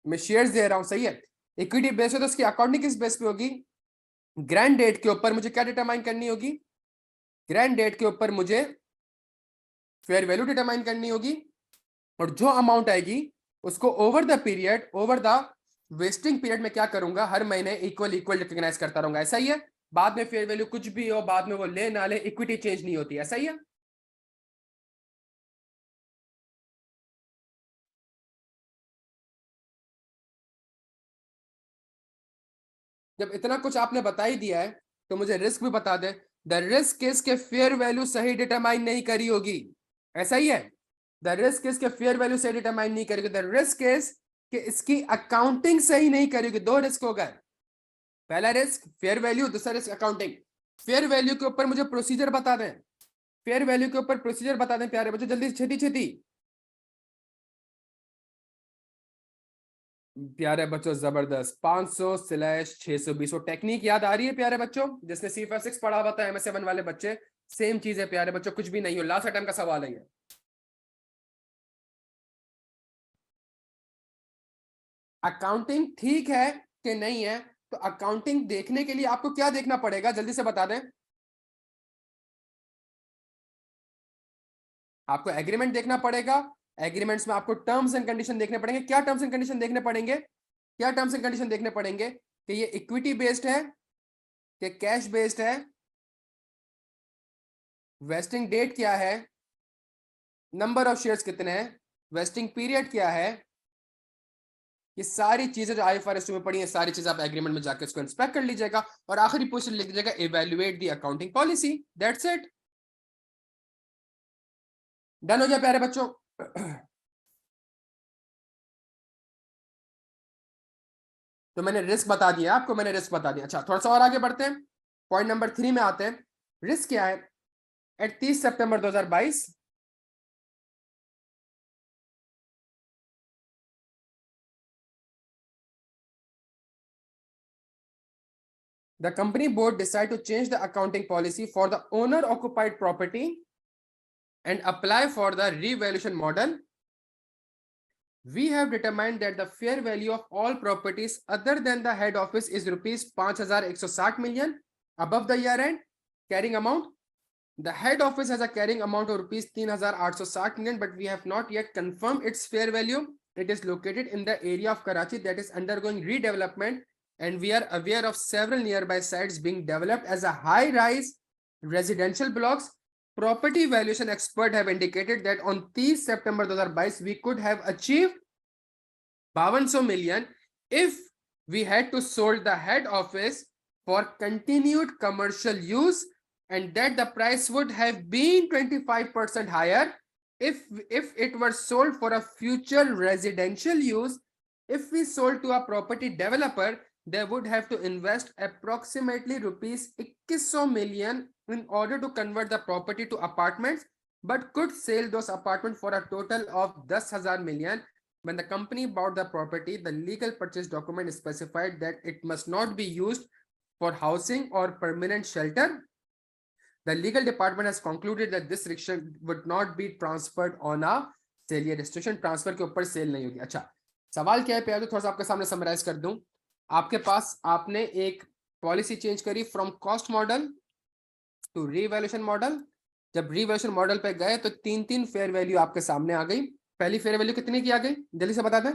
मैं शेयर्स दे रहा हूं, सही है। इक्विटी बेस है तो उसकी अकाउंटिंग किस बेस पे होगी? ग्रैंड डेट के ऊपर मुझे क्या डिटरमाइन करनी होगी? ग्रैंड डेट के ऊपर मुझे फेयर वैल्यू डिटरमाइन करनी होगी, और जो अमाउंट आएगी उसको over the period, over the vesting period में क्या करूंगा, हर महीने इक्वल इक्वल रिकॉग्नाइज करता रहूंगा। ऐसा ही है। बाद में फेयर वैल्यू कुछ भी हो, बाद में वो ले ना ले, इक्विटी चेंज नहीं होती। ऐसा ही है। जब इतना कुछ आपने बता ही दिया है तो मुझे रिस्क भी बता दे। द रिस्क इज के फेयर वैल्यू सही डिटरमाइन नहीं करी होगी। ऐसा ही है। द रिस्क इज के फेयर वैल्यू सही डिटरमाइन नहीं करेगी। द रिस्क इज कि इसकी अकाउंटिंग सही नहीं करेगी। दो रिस्क हो गए। पहला रिस्क फेयर वैल्यू, दूसरा रिस्क अकाउंटिंग। फेयर वैल्यू के ऊपर मुझे प्रोसीजर बता दें। फेयर वैल्यू के ऊपर प्रोसीजर बता दें प्यारे बच्चों, जल्दी छेती छेती। प्यारे बच्चों जबरदस्त। 500/620 वो टेक्निक याद आ रही है प्यारे बच्चों, जिसने C5 पढ़ा हुआ था, MS7 वाले बच्चे। सेम चीज है प्यारे बच्चों, कुछ भी नहीं हो। लास्ट अटेम्प्ट का सवाल है ये। अकाउंटिंग ठीक है कि नहीं है? तो अकाउंटिंग देखने के लिए आपको क्या देखना पड़ेगा, जल्दी से बता दें। आपको एग्रीमेंट देखना पड़ेगा। एग्रीमेंट्स में आपको टर्म्स एंड कंडीशन देखने पड़ेंगे। क्या टर्म्स एंड कंडीशन देखने पड़ेंगे? क्या टर्म्स एंड कंडीशन देखने पड़ेंगे? कि ये इक्विटी बेस्ड है, कि कैश बेस्ड है, वेस्टिंग डेट क्या है, नंबर ऑफ शेयर्स कितने हैं, वेस्टिंग पीरियड क्या है। ये सारी चीजें जो IFRS में पढ़ी है, सारी चीजें आप एग्रीमेंट में जाकर इसको इंस्पेक्ट कर लीजिएगा, और आखिरी पोजीशन लिख दीजिएगा evaluate the accounting policy. That's it. Done हो गया प्यारे बच्चों? तो मैंने रिस्क बता दिया आपको, मैंने रिस्क बता दिया। अच्छा, थोड़ा सा और आगे बढ़ते हैं। पॉइंट नंबर 3 में आते हैं। रिस्क क्या है? At 30 September 2022 the company board decide to change the accounting policy for the owner occupied property and apply for the revaluation model. We have determined that the fair value of all properties other than the head office is rupees 5,160 million above the year end carrying amount. The head office has a carrying amount of rupees 3,860 million, but we have not yet confirmed its fair value. It is located in the area of Karachi that is undergoing redevelopment, and we are aware of several nearby sites being developed as a high-rise residential blocks. Property valuation expert have indicated that on 30 September 2022 we could have achieved 52 million if we had to sold the head office for continued commercial use, and that the price would have been 25% higher if it were sold for a future residential use. If we sold to a property developer, they would have to invest approximately rupees 2100 million in order to convert the property to apartments, but could sell those apartments for a total of 10,000 million. When the company bought the property, the legal purchase document specified that it must not be used for housing or permanent shelter. The legal department has concluded that this restriction would not be transferred on a sale. ये restriction transfer के ऊपर सेल नहीं होगी। अच्छा, सवाल क्या है प्यार, तो थोड़ा सा आपके सामने समराइज कर दूं। आपके पास आपने एक पॉलिसी चेंज करी from cost model to revaluation model. जब रीवैल्यूएशन मॉडल पे गए तो तीन तीन फेयर वैल्यू आपके सामने आ गई। पहली फेयर वैल्यू कितनी की आ गई, जल्दी से बता दें।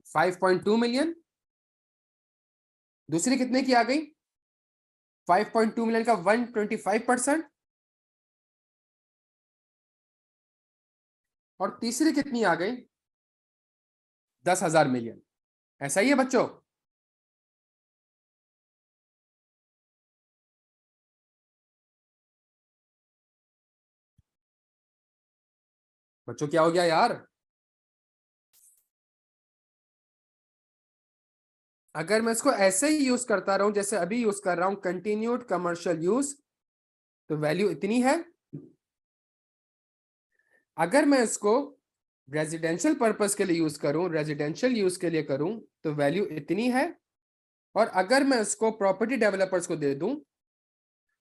5.2 मिलियन। दूसरी कितने की आ गई? 5.2 मिलियन का 125%। और तीसरी कितनी आ गई? 10,000 मिलियन। ऐसा ही है बच्चों? बच्चों क्या हो गया यार? अगर मैं इसको ऐसे ही यूज करता रहूं जैसे अभी यूज कर रहा हूं, कंटिन्यूड कमर्शियल यूज, तो वैल्यू इतनी है। अगर मैं इसको रेजिडेंशियल पर्पस के लिए यूज करूं, रेजिडेंशियल यूज के लिए करूं, तो वैल्यू इतनी है। और अगर मैं इसको प्रॉपर्टी डेवलपर्स को दे दूं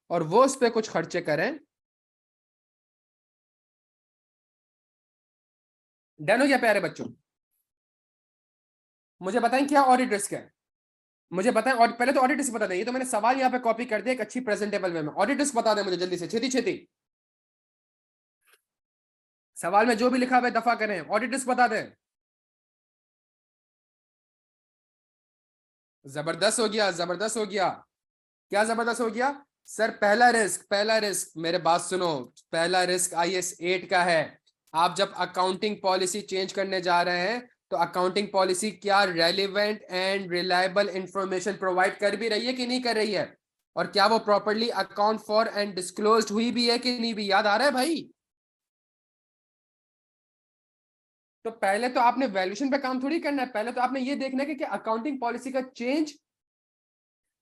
और वो उस पर कुछ खर्चे करें, डन हो गया प्यारे बच्चों? मुझे बताएं क्या ऑडिट रिस्क है, मुझे बताएं। और पहले तो ऑडिट रिस्क बता दें, ये तो मैंने सवाल यहाँ पे कॉपी कर दिया एक अच्छी प्रेजेंटेबल वे में। ऑडिट रिस्क बता दें मुझे जल्दी से, छेती छेती, सवाल में जो भी लिखा हुआ है दफा करें, ऑडिट रिस्क बता दें। जबरदस्त हो गया, जबरदस्त हो गया। क्या जबरदस्त हो गया सर? पहला रिस्क, पहला रिस्क, मेरे बात सुनो, पहला रिस्क IS 8 का है। आप जब अकाउंटिंग पॉलिसी चेंज करने जा रहे हैं तो अकाउंटिंग पॉलिसी क्या relevant and reliable information provide कर भी रही है कि नहीं कर रही है, और क्या वो properly account for and disclosed हुई भी है कि नहीं भी, याद आ रहा है भाई? तो पहले तो आपने वैल्यूएशन पे काम थोड़ी करना है, पहले तो आपने ये देखना है कि अकाउंटिंग पॉलिसी का चेंज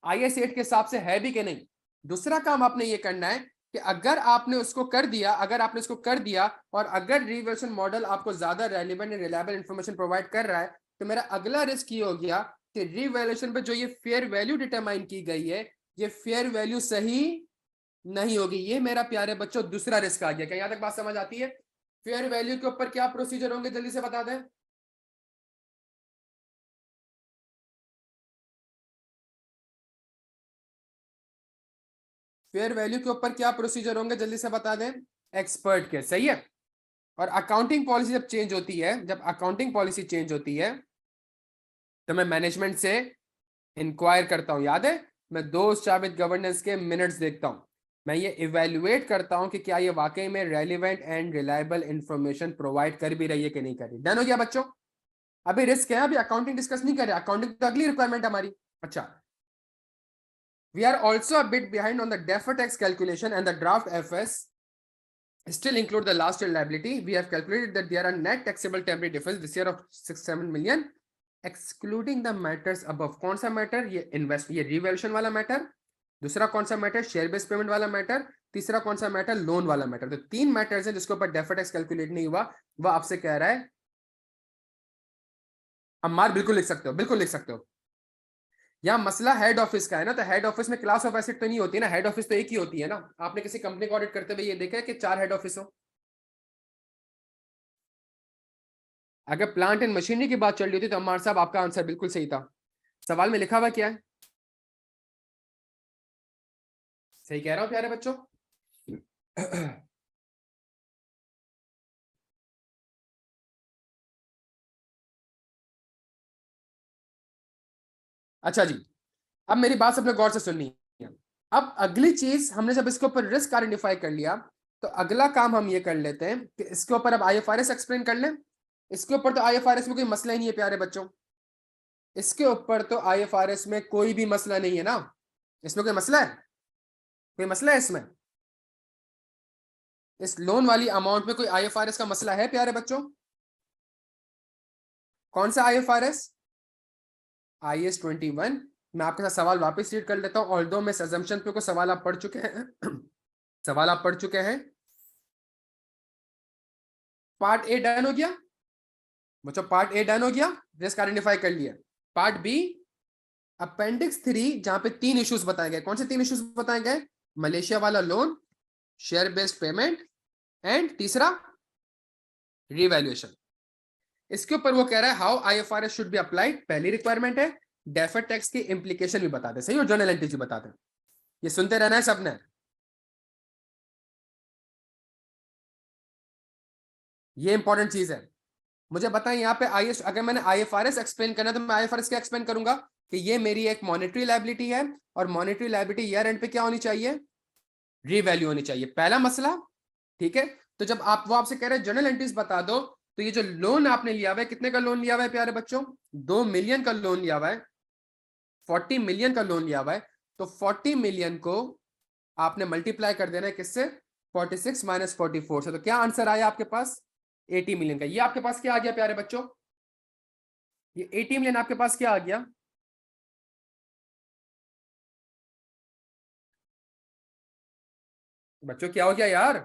IS 8 के हिसाब से है भी कि नहीं। दूसरा काम आपने ये करना है कि अगर आपने उसको कर दिया, अगर आपने उसको कर दिया और अगर रिवैल्यूएशन मॉडल आपको ज्यादा relevant and reliable information provide कर रहा है, तो मेरा अगला रिस्क ये हो गया कि रिवैल्यूएशन पे जो ये फेयर वैल्यू डिटरमाइन की गई है, ये फेयर वैल्यू सही नहीं होगी। ये मेरा प्यारे बच्चों दूसरा रिस्क आ गया। क्या यहाँ तक बात समझ आती है? फेयर वैल्यू के ऊपर क्या प्रोसीजर होंगे जल्दी से बता दें। फेयर वैल्यू के ऊपर क्या प्रोसीजर होंगे जल्दी से बता दें। एक्सपर्ट के, सही है। और अकाउंटिंग पॉलिसी जब चेंज होती है, जब अकाउंटिंग पॉलिसी चेंज होती है तो मैं मैनेजमेंट से इंक्वायर करता हूं, याद है? मैं दोस्त जावेद गवर्नेंस के मिनट्स देखता हूं, मैं ये इवेल्युएट करता हूं कि क्या ये वाकई में relevant and reliable information provide कर भी रही है कि नहीं कर रही। डन हो गया बच्चों? अभी रिस्क है, अभी अकाउंटिंग डिस्कस नहीं कर रहे, अकाउंटिंग तो अगली रिक्वायरमेंट हमारी। अच्छा, we are also a bit behind on the deferred tax calculation, and the draft FS still include the last year liability. We have calculated that there are net taxable temporary difference this year of 6-7 million, excluding the matters above. कौन सा मैटर? ये इन्वेस्ट, ये रिवैल्यूएशन वाला मैटर। दूसरा कौन सा मैटर? शेयर बेस्ड पेमेंट वाला मैटर। तीसरा कौन सा मैटर? लोन वाला मैटर। तो तीन मैटर्स हैं जिसके ऊपर डेफर्ड टैक्स कैलकुलेट नहीं हुआ। वह आपसे कह रहा है अम्मार, बिल्कुल लिख सकते हो, बिल्कुल लिख सकते हो। यहाँ मसला हेड ऑफिस का है ना, तो हेड ऑफिस में क्लास ऑफ एसेट तो नहीं होती ना, हेड ऑफिस तो एक ही होती है ना। आपने किसी कंपनी को ऑडिट करते हुए ये देखा है कि 4 हेड ऑफिस हो? अगर प्लांट एंड मशीनरी की बात चल रही होती तो अम्मार साहब आपका आंसर बिल्कुल सही था। सवाल में लिखा हुआ क्या है? सही कह रहा हूं प्यारे बच्चों? अच्छा जी, अब मेरी बात सबने गौर से सुननी है। अब अगली चीज, हमने जब इसके ऊपर रिस्क आइडेंटिफाई कर लिया तो अगला काम हम ये कर लेते हैं कि इसके ऊपर अब IFRS एक्सप्लेन कर लें। इसके ऊपर तो IFRS में कोई मसला ही नहीं है प्यारे बच्चों, इसके ऊपर तो IFRS में कोई भी मसला नहीं है ना। इसमें कोई मसला है? कोई मसला है इसमें? इस लोन वाली अमाउंट में कोई IFRS का मसला है प्यारे बच्चों? कौन सा IFRS? IAS 21। मैं आपके साथ सवाल वापस रीड कर लेता हूं, ऑल्दो मैं अजम्पशन पे को सवाल आप पढ़ चुके हैं। सवाल आप पढ़ चुके हैं। पार्ट ए डन हो गया बच्चों, पार्ट ए डन हो गया, रिस्क आइडेंटिफाई कर लिया। पार्ट बी, अपेंडिक्स 3, जहां पे 3 इश्यूज बताए गए। कौन से 3 इश्यूज बताए गए? मलेशिया वाला loan, share based payment, and तीसरा रिवैल्यूएशन। इसके ऊपर वो कह रहा है how IFRS should be applied, पहली रिक्वायरमेंट है। डेफर्ड टैक्स की इंप्लीकेशन भी बता दे, सही, और जर्नल एंट्रीज भी बता दे। ये सुनते रहना है सबने। ये इंपॉर्टेंट चीज है। मुझे बताएं यहाँ पे IS, अगर मैंने IFRS एक्सप्लेन करना है तो मैं IFRS क्या एक्सप्लेन करूंगा कि ये मेरी एक मॉनेटरी लायबिलिटी है, और मॉनेटरी लायबिलिटी ईयर एंड पे क्या होनी चाहिए? रीवैल्यू होनी चाहिए, पहला मसला। ठीक है, तो जब आप, वो आपसे कह रहे हैं जर्नल एंट्रीज बता दो, तो ये जो लोन आपने लिया हुआ है, कितने का लोन लिया हुआ है प्यारे बच्चों? 2 मिलियन का लोन लिया हुआ है, 40 मिलियन का लोन लिया हुआ है। तो 40 मिलियन को आपने मल्टीप्लाई कर देना है किससे? 46 माइनस 44 से। तो क्या आंसर आया आपके पास? 80 मिलियन का। ये आपके पास क्या आ गया प्यारे बच्चों? ये 80 मिलियन आपके पास क्या आ गया? बच्चों क्या हो गया यार?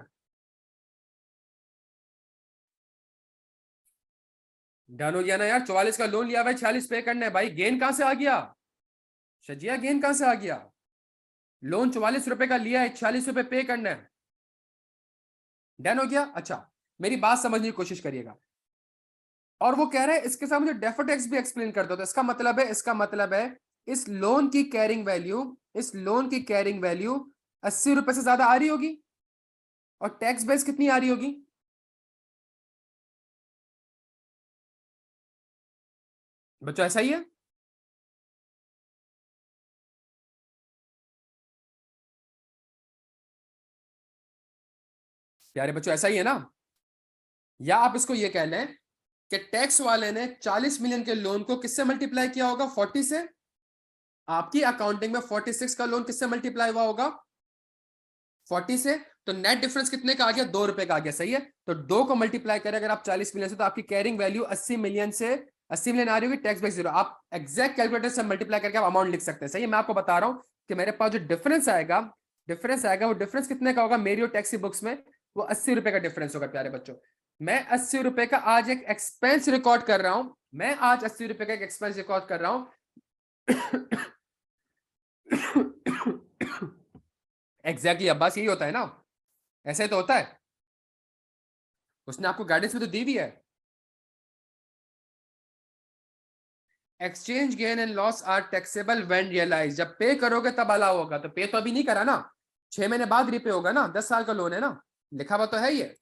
डन हो गया ना यार? 44 का लोन लिया भाई, 46 पे करना है भाई। गेन कहां से आ गया? शजिया गेन कहां से आ गया? लोन 44 रुपए का लिया है, 46 रुपए पे करना है। डन हो गया? अच्छा, मेरी बात समझने की कोशिश करिएगा। और वो कह रहा है इसके साथ मुझे डेफर्ड टैक्स भी एक्सप्लेन कर दो। तो इसका मतलब है इस लोन की कैरिंग वैल्यू, इस लोन की कैरिंग वैल्यू 80 रुपए से ज्यादा आ रही होगी, और टैक्स बेस कितनी आ रही होगी? बच्चों ऐसा ही है? प्यारे बच्चों ऐसा ही है ना? या आप इसको ये कह लें कि टैक्स वाले ने 40 मिलियन के लोन को किससे मल्टीप्लाई किया होगा? 40 से। आपकी अकाउंटिंग में 46 का लोन किससे मल्टीप्लाई हुआ होगा? 40 से। तो नेट डिफरेंस कितने का आ गया? 2 रुपए का आ गया। सही है। तो 2 को मल्टीप्लाई करें अगर आप 40 मिलियन से, तो आपकी कैरिंग वैल्यू 80 मिलियन से 80 मिलियन आ रही होगी, टैक्स बेस 0। आप एग्जैक्ट कैलकुलेटर से मल्टीप्लाई करके आप अमाउंट लिख सकते हैं। सही है। मैं आपको बता रहा हूं कि मेरे पास जो डिफरेंस आएगा वो डिफरेंस कितने का होगा? मेरी और टैक्सी बुक्स में वो 80 रुपए का डिफरेंस होगा। प्यारे बच्चों, मैं 80 रुपए का आज एक एक्सपेंस रिकॉर्ड कर रहा हूं, मैं आज 80 रुपए का एक एक्सपेंस रिकॉर्ड कर रहा हूं। एग्जैक्टली अब्बास, यही होता है ना? ऐसे तो होता है। उसने आपको गाइडेंस में तो दी हुई है। Exchange gain and loss are taxable when realise. जब पे करोगे तब अलाउ होगा। तो पे तो अभी नहीं करा ना, 6 महीने बाद रिपे होगा ना, 10 साल का लोन है ना, लिखा हुआ तो है ये।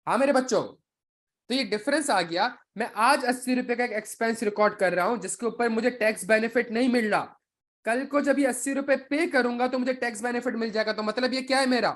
हाँ मेरे बच्चों, तो ये डिफरेंस आ गया। मैं आज 80 रुपए का एक एक्सपेंस रिकॉर्ड कर रहा हूं जिसके ऊपर मुझे टैक्स बेनिफिट नहीं मिल रहा। कल को जब ये 80 रुपए पे करूंगा तो मुझे टैक्स बेनिफिट मिल जाएगा। तो मतलब ये क्या है मेरा?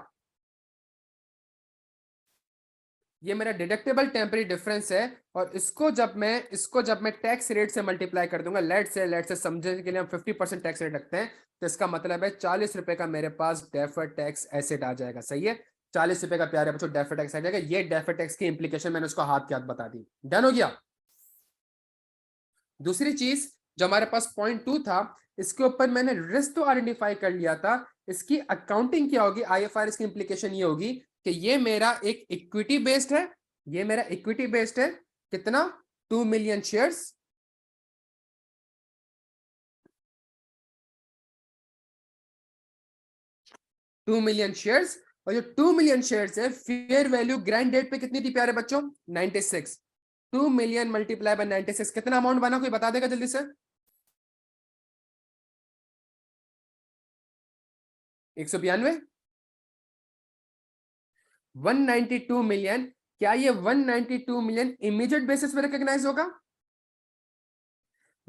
ये मेरा डिडक्टेबल टेम्पररी डिफरेंस है। और इसको जब मैं टैक्स रेट से मल्टीप्लाई कर दूंगा, लेट से समझने के लिए हम 50% टैक्स रेट रखते हैं, तो इसका मतलब है 40 रुपए का मेरे पास डेफर्ड टैक्स एसेट आ जाएगा। सही है। 40 रुपए का प्यारे बच्चों डेफर्ड टैक्स आ जाएगा। ये डेफर्ड टैक्स की इंप्लीकेशन मैंने उसको हाथ के हाथ बता दी। डन हो गया? दूसरी चीज जो हमारे पास पॉइंट 2 था, इसके ऊपर मैंने रिस्क तो आइडेंटिफाई कर लिया था। इसकी अकाउंटिंग क्या होगी? आईएफआरएस की इंप्लीकेशन ये होगी कि ये मेरा एक इक्विटी बेस्ड है। ये मेरा इक्विटी बेस्ड है। कितना? 2 मिलियन शेयर्स। 2 million shares. और जो 2 मिलियन शेयर्स है, फेयर वैल्यू ग्रैंड डेट पे कितनी थी प्यारे बच्चों? 96। 2 मिलियन मल्टीप्लाई बाय 96 कितना अमाउंट बना? कोई बता देगा जल्दी से? 192। 192 मिलियन। क्या ये 192 मिलियन इमीडिएट बेसिस पे रिकॉग्नाइज होगा?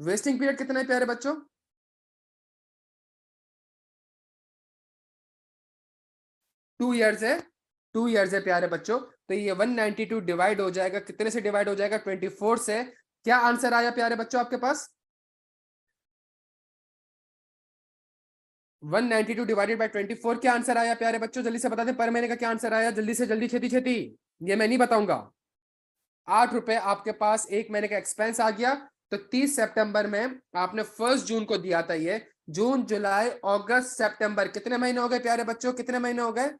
वेस्टिंग पीरियड कितना है प्यारे बच्चों? 2 इयर्स है। 2 इयर्स है प्यारे बच्चों। तो ये 192 डिवाइड हो जाएगा, कितने से डिवाइड हो जाएगा? 24 से। क्या आंसर आया प्यारे बच्चों आपके पास? 192 डिवाइडेड बाय 24 क्या आंसर आया प्यारे बच्चों? जल्दी से बता दें पर महीने का क्या आंसर आया? जल्दी से जल्दी, छेती छेती। ये मैं नहीं बताऊंगा। 8 रुपए आपके पास एक महीने का एक्सपेंस आ गया। तो 30 सितंबर में आपने 1 जून को दिया था ये। जून, जुलाई, अगस्त, सितंबर, कितने महीने हो गए प्यारे बच्चों? कितने महीने हो गए?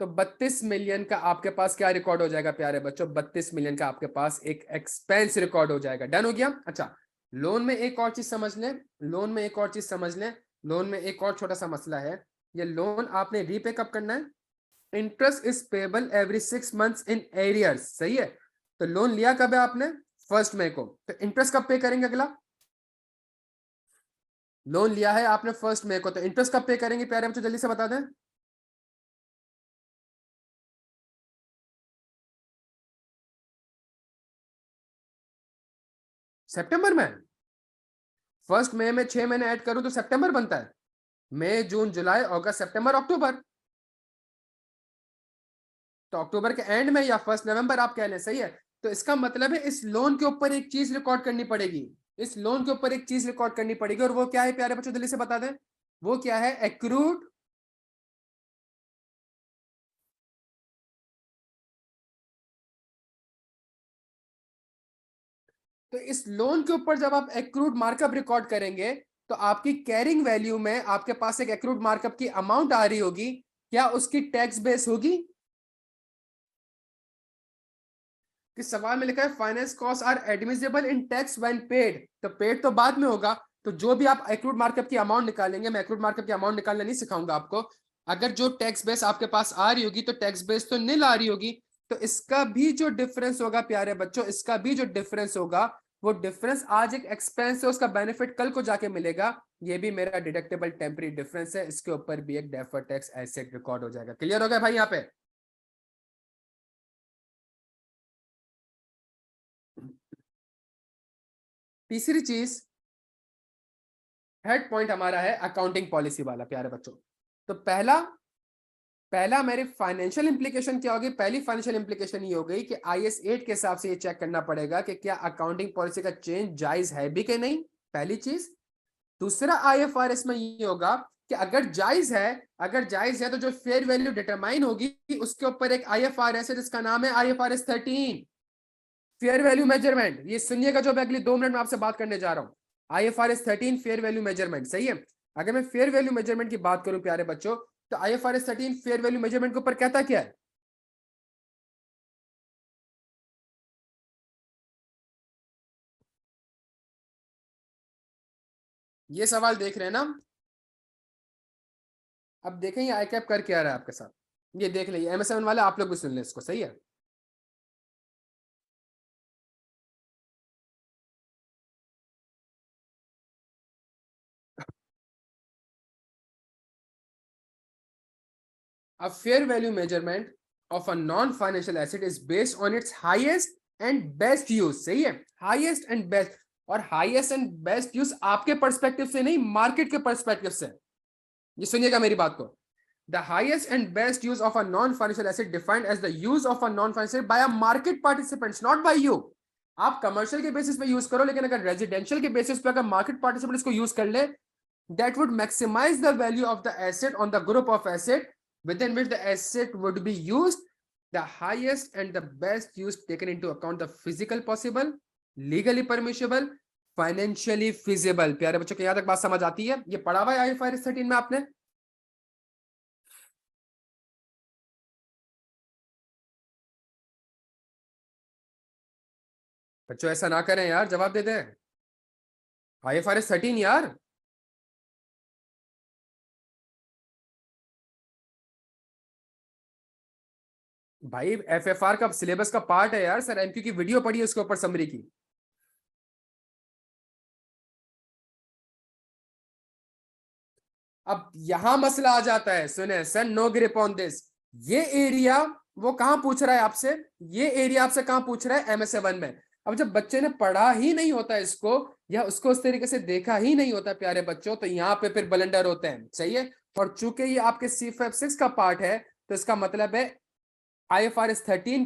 तो 32 मिलियन का आपके पास क्या रिकॉर्ड हो जाएगा प्यारे बच्चों? 32 मिलियन का आपके पास एक एक्सपेंस रिकॉर्ड हो जाएगा। डन हो गया? अच्छा, लोन में एक और चीज समझ लें। लोन में एक और चीज समझ लें। लोन में एक और छोटा सा मसला है। ये लोन आपने रीपे कब करना है? Interest is payable every 6 months in arrears. सही है। तो लोन लिया कब है आपने? 1 मई को। तो इंटरेस्ट कब पे करेंगे? अगला लोन लिया है आपने 1 मई को, तो इंटरेस्ट कब पे करेंगे प्यारे बच्चों? जल्दी से बता दें। सितंबर में। 1 मई में 6 महीने ऐड करूं तो सितंबर बनता है। मई, जून, जुलाई, अगस्त, सितंबर, अक्टूबर। तो अक्टूबर के एंड में या 1 नवंबर आप कह लें। सही है। तो इसका मतलब है इस लोन के ऊपर एक चीज रिकॉर्ड करनी पड़ेगी। इस लोन के ऊपर एक चीज रिकॉर्ड करनी पड़ेगी, और वो क्या है प्यारे बच्चों? जल्दी से बता दें। वो क्या है? एक्रूड। तो इस लोन के ऊपर जब आप एक्रूड मार्कअप रिकॉर्ड करेंगे, तो आपकी कैरिंग वैल्यू में आपके पास एक एक्रूड मार्कअप की अमाउंट आ रही होगी। क्या उसकी टैक्स बेस होगी? कि सवाल में लिखा है finance cost are admissible in tax when paid. तो पेड तो बाद में होगा। तो जो भी आप एक्रूड मार्कअप की अमाउंट निकालेंगे, मैं एक्रूड मार्कअप की अमाउंट निकालना नहीं सिखाऊंगा आपको, अगर जो टैक्स बेस आपके पास आ रही होगी तो टैक्स बेस तो नील आ रही होगी, तो इसका भी जो डिफरेंस होगा प्यारे बच्चों, इसका भी जो डिफरेंस होगा, वो डिफरेंस आज एक एक्सपेंस है, उसका बेनिफिट कल को जाके मिलेगा। ये भी मेरा डिडक्टेबल टेम्पररी डिफरेंस है, इसके ऊपर भी एक डेफर्ड टैक्स एसेट रिकॉर्ड हो जाएगा। क्लियर हो गया भाई यहाँ पे? तीसरी चीज, हेड पॉइंट हमारा है अकाउंटिंग पॉलिसी वाला प्यारे बच्चों। तो पहला पहला मेरे फाइनेंशियल इंप्लीकेशन क्या होगी? पहली फाइनेंशियल इंप्लीकेशन ये हो गई कि IAS 8 के हिसाब से ये चेक करना पड़ेगा कि क्या अकाउंटिंग पॉलिसी का चेंज जायज है भी कि नहीं, पहली चीज। दूसरा IFRS में ये होगा कि अगर जायज है तो जो फेयर वैल्यू डिटरमाइन होगी उसके ऊपर एक IFRS है जिसका नाम है IFRS 13, फेयर वैल्यू मेजरमेंट। ये सुनिएगा जो मैं अगली 2 मिनट में आपसे बात करने जा रहा हूँ। IFRS 13 फेयर वैल्यू मेजरमेंट, सही है। अगर मैं फेयर वैल्यू मेजरमेंट की बात करूं प्यारे बच्चों, तो IFRS 13 फेयर वैल्यू मेजरमेंट के ऊपर कहता क्या है? ये सवाल देख रहे हैं ना? अब देखें ये आई कैप कर क्या रहा है आपके साथ, ये देख लीजिए। MS7 वाले आप लोग भी सुन लें इसको, सही है। A fair value measurement of a non-financial asset is based on its highest and best use, सही है, highest and best। और highest and best use आपके पर्सपेक्टिव से नहीं, मार्केट के पर्सपेक्टिव से। ये सुनिएगा मेरी बात को। The highest and best use of a non-financial asset defined as the use of a non-financial by a market participants, not by you। आप कमर्शियल के बेसिस पे यूज करो, लेकिन अगर रेजिडेंशियल के बेसिस पे अगर मार्केट पार्टिसिपेंट इसको यूज कर ले, that would maximize the value of the asset on the group of asset within which the asset would be used, the highest and the best use taken into account the physical possible, legally permissible, financially feasible। प्यारे बच्चों को यहाँ तक बात समझ आती है? ये पढ़ा हुआ है IFRS 13 में आपने? बच्चों ऐसा ना करें यार, जवाब दे दें। IFRS 13 यार। भाई FFR का सिलेबस का पार्ट है यार, सर MQ की वीडियो पढ़ी है उसके ऊपर समरी की। अब यहां मसला आ जाता है, सुने sir, no grip on this. ये एरिया वो कहां पूछ रहा है आपसे? ये एरिया आपसे कहां पूछ रहा है? MS7 में। अब जब बच्चे ने पढ़ा ही नहीं होता इसको, या उसको उस तरीके से देखा ही नहीं होता प्यारे बच्चों, तो यहाँ पे फिर ब्लंडर होते हैं, सही है। और चूंकि ये आपके CFAP 6 का पार्ट है, तो इसका मतलब है IFRS 13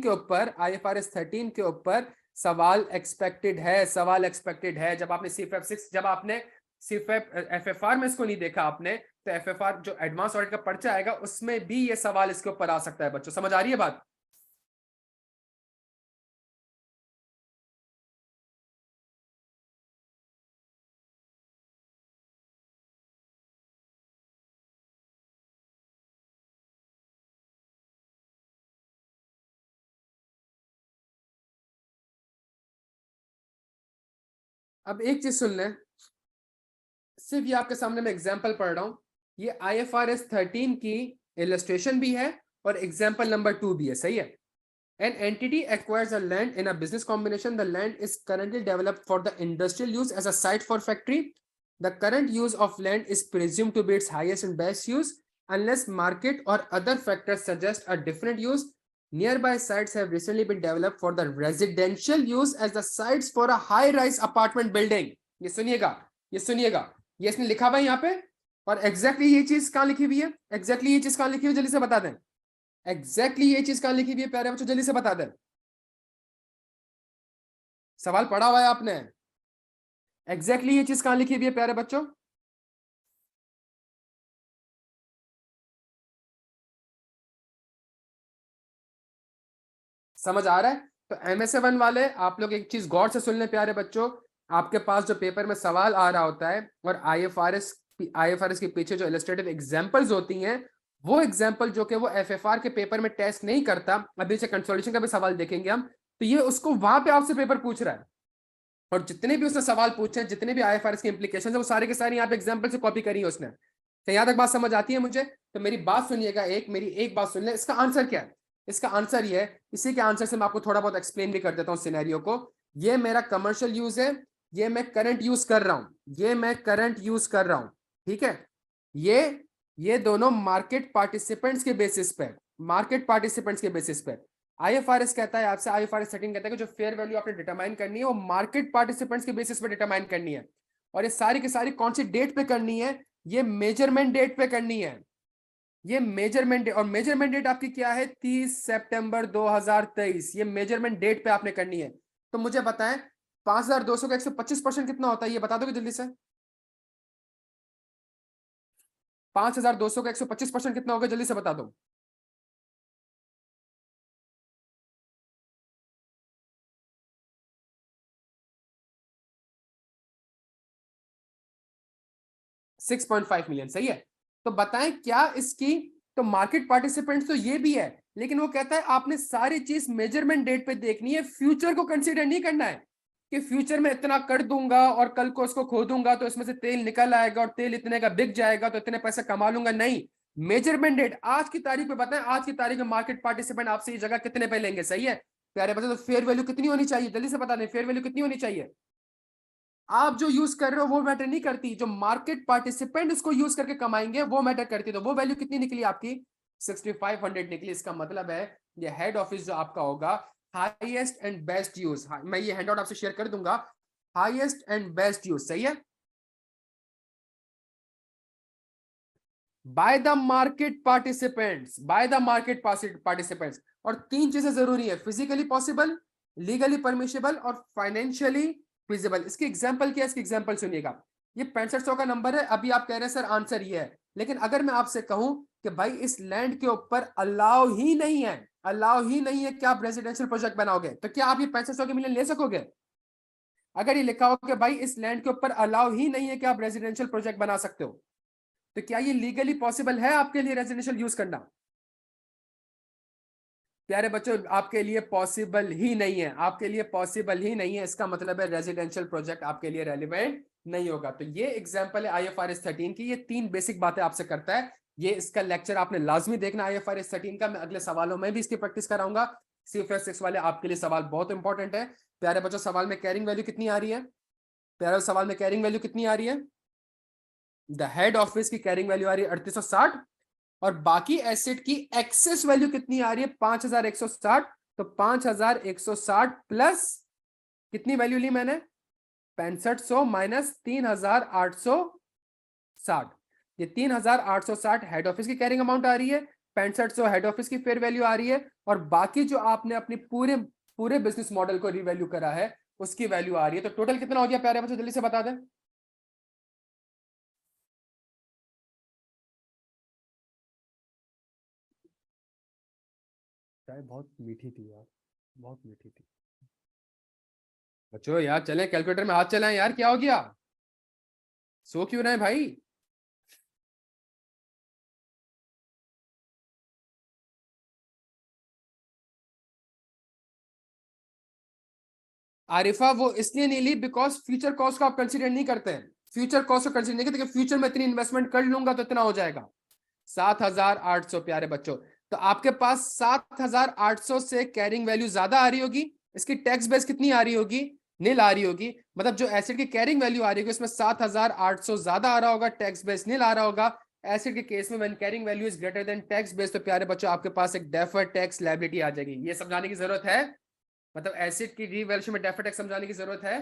के ऊपर सवाल एक्सपेक्टेड है, सवाल एक्सपेक्टेड है। जब आपने CFAP FFR में इसको नहीं देखा आपने, तो FFR जो एडवांस ऑडिट का पर्चा आएगा उसमें भी ये सवाल इसके ऊपर आ सकता है। बच्चों समझ आ रही है बात? अब एक चीज सुन लें, सिर्फ ये आपके सामने मैं एग्जाम्पल पढ़ रहा हूं। ये IFRS 13 की इलस्ट्रेशन भी है और एग्जाम्पल नंबर 2 भी है, सही है। An entity acquires a land in a business combination. The land is currently developed for the industrial use as a site for factory. The current use of land is presumed to be its highest and best use unless market or other factors suggest a different use. Nearby sites have recently been developed for the residential use as the sites for a high-rise apartment building. ये सुनिएगा, ये सुनिएगा, ये इसने लिखा हुआ है यहाँ पे। और एग्जैक्टली ये चीज कहाँ लिखी हुई है? एग्जैक्टली ये चीज कहाँ लिखी हुई है, जल्दी से बता दें। एग्जैक्टली ये चीज कहाँ लिखी हुई है प्यारे बच्चों, जल्दी से बता दें। सवाल पढ़ा हुआ है आपने? एग्जैक्टली ये चीज कहाँ लिखी हुई है प्यारे बच्चों? समझ आ रहा है? तो MS7 वाले आप लोग एक चीज गौर से सुन लें प्यारे बच्चों। आपके पास जो पेपर में सवाल आ रहा होता है और IFRS के पीछे जो इलस्ट्रेटिव एग्जांपल्स होती हैं, वो एग्जांपल जो कि वो FFR के पेपर में टेस्ट नहीं करता, अभी से कंसोलिडेशन का भी सवाल देखेंगे हम, तो ये उसको वहां पे आपसे पेपर पूछ रहा है। और जितने भी उसने सवाल पूछे हैं, जितने भी IFRS के इंप्लीकेशन है, वो सारे के सारे यहाँ पे एग्जाम्पल से कॉपी करी है उसने। क्या यहाँ तक बात समझ आती है मुझे? तो मेरी बात सुनिएगा, मेरी एक बात सुन ले, इसका आंसर क्या है? इसका आंसर ये है, इसी के आंसर से मैं आपको थोड़ा बहुत एक्सप्लेन भी कर देता हूँ सिनेरियो को। ये मेरा कमर्शियल यूज है, ये मैं करंट यूज कर रहा हूं, ये मैं करंट यूज कर रहा हूं, ठीक है। ये ये दोनों मार्केट पार्टिसिपेंट्स के बेसिस पे, मार्केट पार्टिसिपेंट्स के बेसिस पे आईएफआरएस कहता है आपसे, आईएफआरएस 13 कहता है कि जो फेयर वैल्यू आपने डिटरमाइन करनी है वो मार्केट पार्टिसिपेंट्स के बेसिस पे डिटरमाइन करनी है। और ये सारी की सारी कौन सी डेट पे करनी है? ये मेजरमेंट डेट पे करनी है। ये मेजरमेंट डेट, और मेजरमेंट डेट आपकी क्या है? 30 सितंबर 2023। ये मेजरमेंट डेट पे आपने करनी है। तो मुझे बताएं 5200 का 125% कितना होता है? ये बता दोगे जल्दी से? 5200 का 125% कितना होगा? जल्दी से बता दो। 6.5 मिलियन, सही है। तो बताएं क्या इसकी, तो मार्केट पार्टिसिपेंट्स तो ये भी है, लेकिन वो कहता है आपने सारी चीज मेजरमेंट डेट पे देखनी है, फ्यूचर को कंसीडर नहीं करना है कि फ्यूचर में इतना कर दूंगा और कल को उसको खो दूंगा तो इसमें से तेल निकल आएगा और तेल इतने का बिक जाएगा तो इतने पैसे कमा लूंगा। नहीं, मेजरमेंट डेट आज की तारीख पे बताएं, आज की तारीख में मार्केट पार्टिसिपेंट आपसे ये जगह कितने पे लेंगे? सही है प्यारे बच्चे। तो फेयर वैल्यू कितनी होनी चाहिए? जल्दी से बता दें, फेयर वैल्यू कितनी होनी चाहिए? आप जो यूज कर रहे हो वो मैटर नहीं करती, जो मार्केट पार्टिसिपेंट उसको यूज करके कमाएंगे वो मैटर करती। तो वो वैल्यू कितनी निकली आपकी? 6500 निकली। इसका मतलब है ये हेड ऑफिस जो आपका होगा, हाईएस्ट एंड बेस्ट यूज, मैं ये हैंडआउट आपसे शेयर कर दूंगा, हाईएस्ट एंड बेस्ट यूज, सही है, by the market participants, by the market participants. और तीन चीजें जरूरी है, फिजिकली पॉसिबल, लीगली परमिशेबल और फाइनेंशियली फिजिबल। इसकी एग्जांपल क्या है? इसकी एग्जांपल सुनिएगा। ये 6500 का नंबर है, अभी आप कह रहे हैं सर आंसर ये है, लेकिन अगर मैं आपसे कहूं कि भाई इस लैंड के ऊपर अलाउ ही नहीं है, अलाउ ही नहीं है कि आप रेजिडेंशियल प्रोजेक्ट बनाओगे, तो क्या आप ये 6500 के मिलियन ले सकोगे? अगर ये लिखा हो कि भाई इस लैंड के ऊपर अलाउ ही नहीं है कि आप रेजिडेंशियल प्रोजेक्ट बना सकते हो, तो क्या ये लीगली पॉसिबल है आपके लिए रेजिडेंशियल यूज करना? प्यारे बच्चों, आपके लिए पॉसिबल ही नहीं है, आपके लिए पॉसिबल ही नहीं है। इसका मतलब है रेजिडेंशियल प्रोजेक्ट आपके लिए रेलिवेंट नहीं होगा। तो ये एग्जांपल है आईएफआरएस 13 की, ये तीन बेसिक बातें आपसे करता है। ये इसका लेक्चर आपने लाजमी देखना आईएफआरएस 13 का। मैं अगले सवालों में भी इसकी प्रैक्टिस कराऊंगा। CFS 6 वाले आपके लिए सवाल बहुत इंपॉर्टेंट है। प्यारे बच्चों, सवाल में कैरिंग वैल्यू कितनी आ रही है? प्यारे सवाल में कैरिंग वैल्यू कितनी आ रही है? द हेड ऑफिस की कैरिंग वैल्यू आ रही है 3860, और बाकी एसेट की एक्सेस वैल्यू कितनी आ रही है? 5160। तो 5160 प्लस कितनी वैल्यू ली मैंने? 6500 माइनस 3860। ये 3860 हेड ऑफिस की कैरिंग अमाउंट आ रही है, 6500 हेड ऑफिस की फेयर वैल्यू आ रही है, और बाकी जो आपने अपनी पूरे पूरे बिजनेस मॉडल को रिवैल्यू करा है उसकी वैल्यू आ रही है। तो टोटल कितना हो गया प्यारे बच्चों? जल्दी से बता दें। चाय बहुत मीठी थी यार, बहुत मीठी थी। बच्चों यार चलें, कैलकुलेटर में हाथ चलाएं यार, क्या हो गया? सो क्यों रहे भाई? आरिफा वो इसलिए नहीं ली बिकॉज फ्यूचर कॉस्ट को आप कंसीडर नहीं करते हैं, फ्यूचर कॉस्ट को कंसीडर नहीं करते, फ्यूचर में इतनी इन्वेस्टमेंट कर लूंगा तो इतना हो जाएगा। 7800 प्यारे बच्चों। तो आपके पास 7800 से कैरिंग वैल्यू ज्यादा आ रही होगी, इसकी टैक्स बेस कितनी आ रही होगी? नील आ रही होगी। मतलब जो एसेट की कैरिंग वैल्यू आ रही होगी उसमें 7800 ज्यादा आ रहा होगा, टैक्स बेस नील आ रहा होगा। एसेट के केस में when carrying value is greater than tax base, तो प्यारे बच्चों आपके पास एक डेफर्ड टैक्स लायबिलिटी आ जाएगी। ये समझाने की जरूरत है, मतलब एसिड की रीवैल्यूएशन में डेफर्ड टैक्स समझाने की जरूरत है।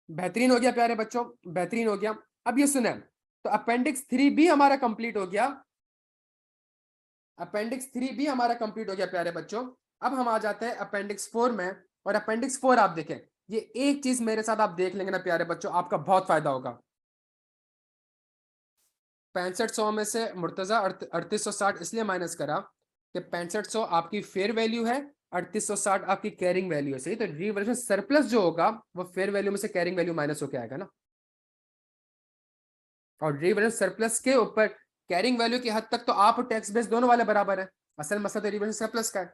बेहतरीन हो गया प्यारे बच्चों, बेहतरीन हो गया। अब ये सुने, तो अपेंडिक्स 3 भी हमारा कंप्लीट हो गया, अपेंडिक्स 3 भी हमारा कंप्लीट हो गया प्यारे बच्चों। अब हम आ जाते हैं अपेंडिक्स 4 में, और अपेंडिक्स 4 आप देखें, ये एक चीज मेरे साथ आप देख लेंगे ना प्यारे बच्चों, आपका बहुत फायदा होगा। 6500 में से मुर्तजा 3860 इसलिए माइनस करा कि 6500 आपकी फेयर वैल्यू है, 3860 आपकी कैरिंग वैल्यू है, सही। तो रिवर्जन सरप्लस जो होगा वो फेयर वैल्यू में से कैरिंग वैल्यू माइनस होकर आएगा ना, और रिवर्स सरप्लस के ऊपर कैरिंग वैल्यू की हद तक तो आप टैक्स बेस दोनों वाले बराबर है। असल मसला तो डेरिवेशन सरप्लस का है।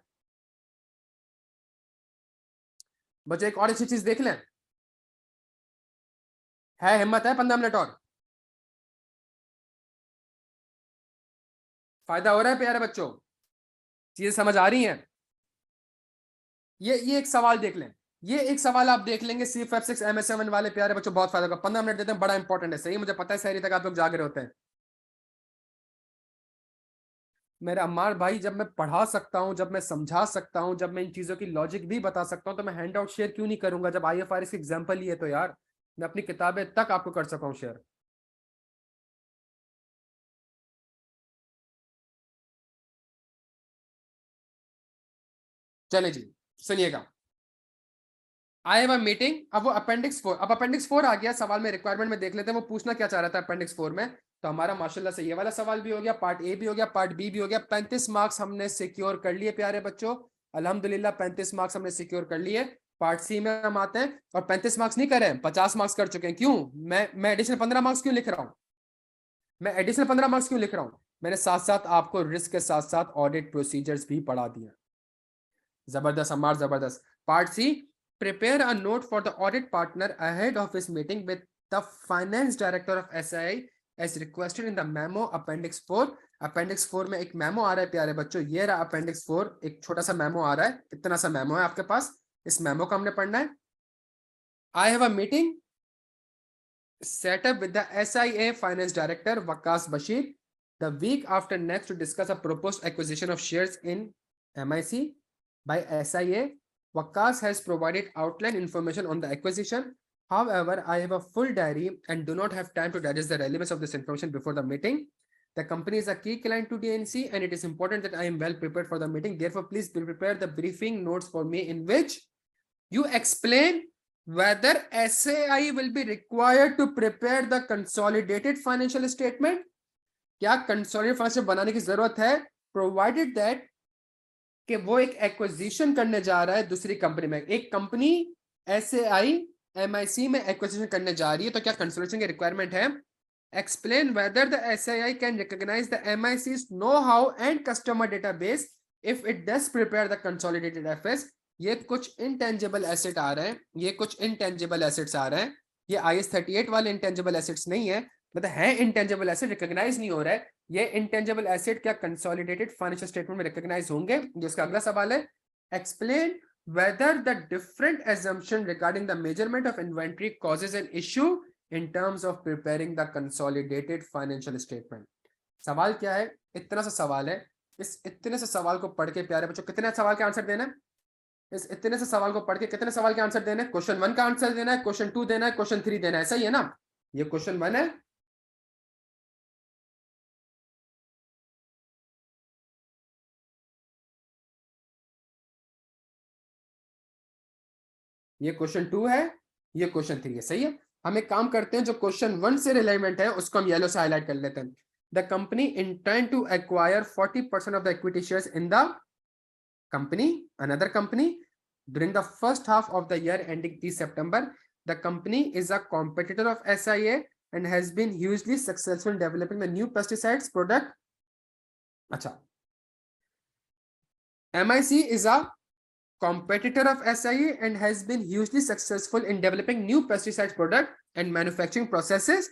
बच्चों एक और अच्छी चीज देख लें, है हिम्मत है 15 मिनट और, फायदा हो रहा है प्यारे बच्चों, चीजें समझ आ रही हैं। ये एक सवाल देख लें, ये एक सवाल आप देख लेंगे CFF6 MS7 वाले प्यारे बच्चों, बहुत फायदा होगा। 15 मिनट देते हैं, बड़ा इंपॉर्टेंट है, सही मुझे पता है शहरी तक आप लोग जाग रहे होते हैं। मेरा अम्मार भाई, जब मैं पढ़ा सकता हूं, जब मैं समझा सकता हूं, जब मैं इन चीजों की लॉजिक भी बता सकता हूं, तो मैं हैंड आउट शेयर क्यों नहीं करूंगा? जब IFRS की एग्जांपल ही है तो यार मैं अपनी किताबें तक आपको कर सका हूं शेयर। चले जी, सुनिएगा। आई हैव अ मीटिंग, अब वो अपेंडिक्स 4, अब अपेंडिक्स 4 आ गया सवाल में, रिक्वायरमेंट में देख लेते हैं वो पूछना क्या चाह रहा था अपेंडिक्स 4 में। तो हमारा माशाल्लाह से ये वाला सवाल भी हो गया, पार्ट ए भी हो गया, पार्ट बी भी हो गया। 35 मार्क्स हमने सिक्योर कर लिए प्यारे बच्चों, अल्हम्दुलिल्लाह 35 मार्क्स हमने सिक्योर कर लिए। पार्ट सी में हम आते हैं, और 35 मार्क्स नहीं करे, 50 मार्क्स कर चुके हैं। क्यों? मैं एडिशनल 15 मार्क्स क्यों लिख रहा हूँ? मैं एडिशनल 15 मार्क्स क्यों लिख रहा हूँ? मैंने साथ साथ आपको रिस्क के साथ साथ ऑडिट प्रोसीजर्स भी पढ़ा दिया। जबरदस्त अमार, जबरदस्त। Part C, prepare a note for the audit partner ahead of his meeting with the finance director of SII as requested in the memo appendix 4। Appendix 4 में एक मेमो आ रहा है प्यारे बच्चों, ये रहा अपेंडिक्स 4, एक छोटा सा मेमो आ रहा है, इतना सा मेमो है आपके पास, इस मेमो का हमने पढ़ना है। I have a meeting set up with the SIA finance director Waqas Bashir the week after next to discuss a proposed acquisition of shares in MIC by SIA. Waqas has provided outline information on the acquisition. However, I have a full diary and do not have time to digest the relevance of this information before the meeting. The company is a key client to DNC and it is important that I am well prepared for the meeting. Therefore, please prepare the briefing notes for me in which you explain whether SAI will be required to prepare the consolidated financial statement, क्या consolidated financial बनाने की जरूरत है, provided that कि वो एक एक्विजिशन करने जा रहा है दूसरी कंपनी में, एक कंपनी SAI MIC में एक्विजिशन करने जा रही है, तो क्या कंसोलिडेशन की रिक्वायरमेंट है? Explain whether the SAI can recognize the MIC's know-how and customer database if it does prepare the consolidated FS। ये कुछ इंटेंजिबल एसेट आ रहे हैं, ये कुछ इंटेंजिबल एसेट्स आ रहे हैं, ये IS38 वाले इंटेंजिबल एसेट्स नहीं है, मतलब है इंटेंजिबल एसेट, रिकॉग्नाइज नहीं हो रहा है। ये इंटेंजिबल एसेट क्या कंसोलिडेटेड फाइनेंशियल स्टेटमेंट में रिकॉग्नाइज होंगे? जिसका अगला सवाल है, explain whether the different assumption regarding the measurement of inventory causes an issue in terms of preparing the consolidated financial statement। सवाल क्या है? इतना सा सवाल है, इस इतने से सवाल को पढ़ के प्यारे बच्चों कितने सवाल के आंसर देना है? इस इतने से सवाल को पढ़ के कितने सवाल के आंसर देना है? क्वेश्चन 1 का आंसर देना है, क्वेश्चन 2 देना है, क्वेश्चन 3 देना है, सही है ना? ये क्वेश्चन 1 है, ये क्वेश्चन 2 है, ये क्वेश्चन 3 है, सही है। हम एक काम करते हैं, जो क्वेश्चन 1 से रिलेवेंट है उसको हम येलो से हाईलाइट कर लेते हैं। The company intend to acquire 40% of the equity shares in the company, another company, during the first half of the year ending 30 September. The company is a competitor of SIA and has been hugely successful in developing the new pesticides product. अच्छा, MIC is a competitor of SIA and has been hugely successful in developing new pesticides product and manufacturing processes.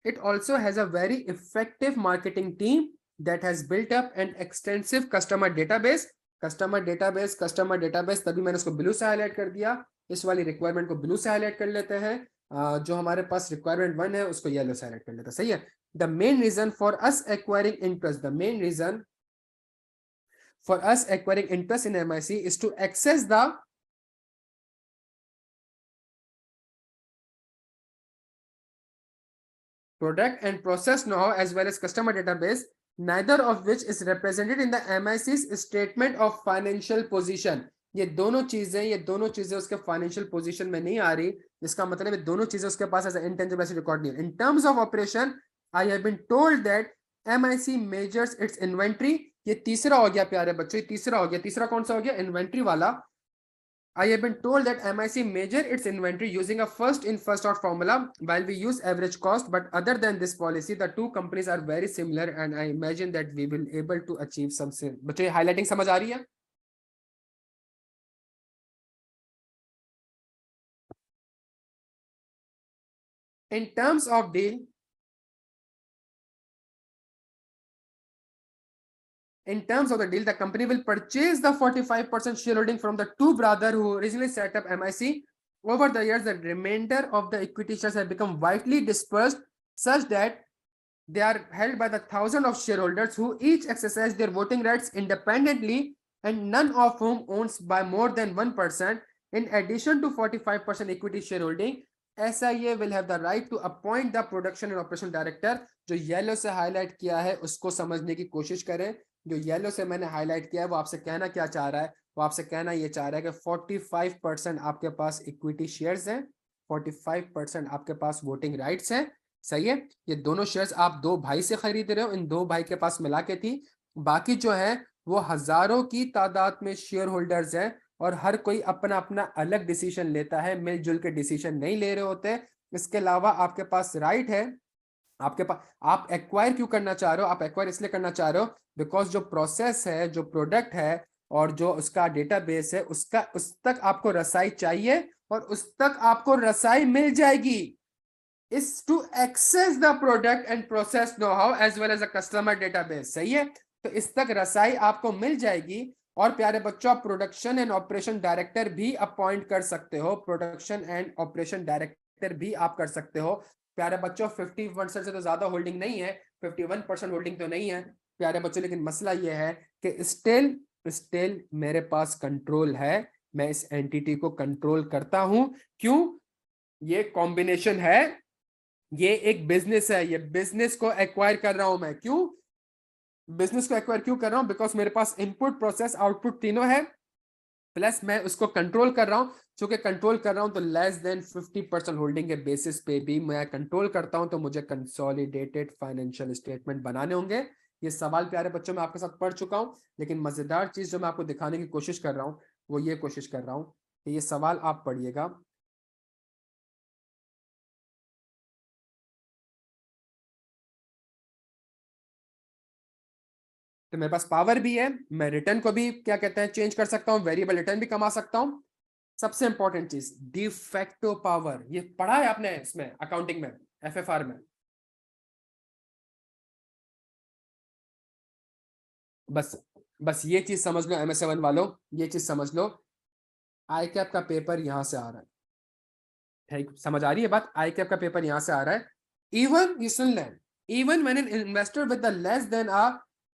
It also has a very effective marketing team that has built up an extensive customer database. Customer database, तभी मैंने उसको ब्लू से हाईलाइट कर दिया, इस वाली रिक्वायरमेंट को ब्लू से हाईलाइट कर लेते हैं, जो हमारे पास रिक्वायरमेंट 1 है उसको येलो से हाईलाइट कर लेते हैं, सही है। The main reason for us acquiring interest, the main reason for us acquiring interest in MIC is to access the product and process know-how as well as customer database, neither of which is represented in the MIC's statement of financial position। ये दोनों चीजें उसके फाइनेंशियल पोजीशन में नहीं आ रही, इसका मतलब है दोनों चीजें उसके पास एज इंटेंजिबल एसेट रिकॉर्ड नहीं है। In terms of operation I have been told that MIC measures its inventory. ये तीसरा हो गया प्यारे बच्चों, ये तीसरा हो गया। तीसरा कौन सा हो गया? इन्वेंट्री वाला। I have been told that MIC measure its inventory using a first in first out formula while we use average cost, but other than this policy the two companies are very similar and I imagine that we will able to achieve some same. बच्चों highlighting समझ आ रही है? In terms of deal, the company will purchase the 45% shareholding from the two brothers who originally set up MIC. Over the years, the remainder of the equity shares have become widely dispersed such that they are held by the thousands of shareholders who each exercise their voting rights independently and none of whom owns by more than 1%. In addition to 45% equity shareholding, SIA will have the right to appoint the production and operation director. जो येलो से हाईलाइट किया है उसको समझने की कोशिश करें. जो येलो से मैंने हाईलाइट किया है वो आपसे कहना क्या चाह रहा है? वो आपसे कहना ये चाह रहा है कि 45% आपके पास इक्विटी शेयर्स हैं, 45% आपके पास वोटिंग राइट्स हैं. सही है. ये दोनों शेयर्स आप दो भाई से खरीद रहे हो, इन दो भाई के पास मिला के थी. बाकी जो है वो हजारों की तादाद में शेयर होल्डर्स हैं और हर कोई अपना अपना अलग डिसीजन लेता है, मिलजुल के डिसीजन नहीं ले रहे होते. इसके अलावा आपके पास राइट है, आपके पास, आप एक्वायर क्यों करना चाह रहे हो? आप एक्वायर इसलिए करना चाह रहे हो बिकॉज जो प्रोसेस है, जो प्रोडक्ट है और जो उसका डेटाबेस है उसका उस तक आपको रसाई चाहिए और उस तक आपको रसाई मिल जाएगी. is to access the product and process know-how as well as a customer database. सही है. तो इस तक रसाई आपको मिल जाएगी. और प्यारे बच्चों, आप प्रोडक्शन एंड ऑपरेशन डायरेक्टर भी अपॉइंट कर सकते हो. प्रोडक्शन एंड ऑपरेशन डायरेक्टर भी आप कर सकते हो. प्यारे बच्चों, 50% से तो ज्यादा होल्डिंग नहीं है, 51% होल्डिंग तो नहीं है प्यारे बच्चों, लेकिन मसला यह है कि स्टिल मेरे पास कंट्रोल है. मैं इस एंटिटी को कंट्रोल करता हूं. क्यों? ये कॉम्बिनेशन है, ये एक बिजनेस है, ये बिजनेस को एक्वायर कर रहा हूं मैं. क्यों बिजनेस को एक्वायर क्यों कर रहा हूं? बिकॉज मेरे पास इनपुट, प्रोसेस, आउटपुट तीनों है, प्लस मैं उसको कंट्रोल कर रहा हूं. चूंकि कंट्रोल कर रहा हूं तो लेस देन 50% होल्डिंग के बेसिस पे भी मैं कंट्रोल करता हूं, तो मुझे कंसोलिडेटेड फाइनेंशियल स्टेटमेंट बनाने होंगे. ये सवाल प्यारे बच्चों मैं आपके साथ पढ़ चुका हूं, लेकिन मजेदार चीज जो मैं आपको दिखाने की कोशिश कर रहा हूं वो ये कोशिश कर रहा हूं कि ये सवाल आप पढ़िएगा. तो मेरे पास पावर भी है, मैं रिटर्न को भी क्या कहते हैं चेंज कर सकता हूं, वेरिएबल रिटर्न भी कमा सकता हूं. सबसे इंपॉर्टेंट चीज डिफेक्टो पावर, ये पढ़ा है आपने इसमें अकाउंटिंग में, एफएफआर में. बस बस ये चीज समझ लो MS7 वालों, ये चीज समझ लो. आई कैप का पेपर यहां से आ रहा है, ठीक समझ आ रही है बात? आई कैप का पेपर यहां से आ रहा है. इवन ये सुन लें, even when an investor with the less than a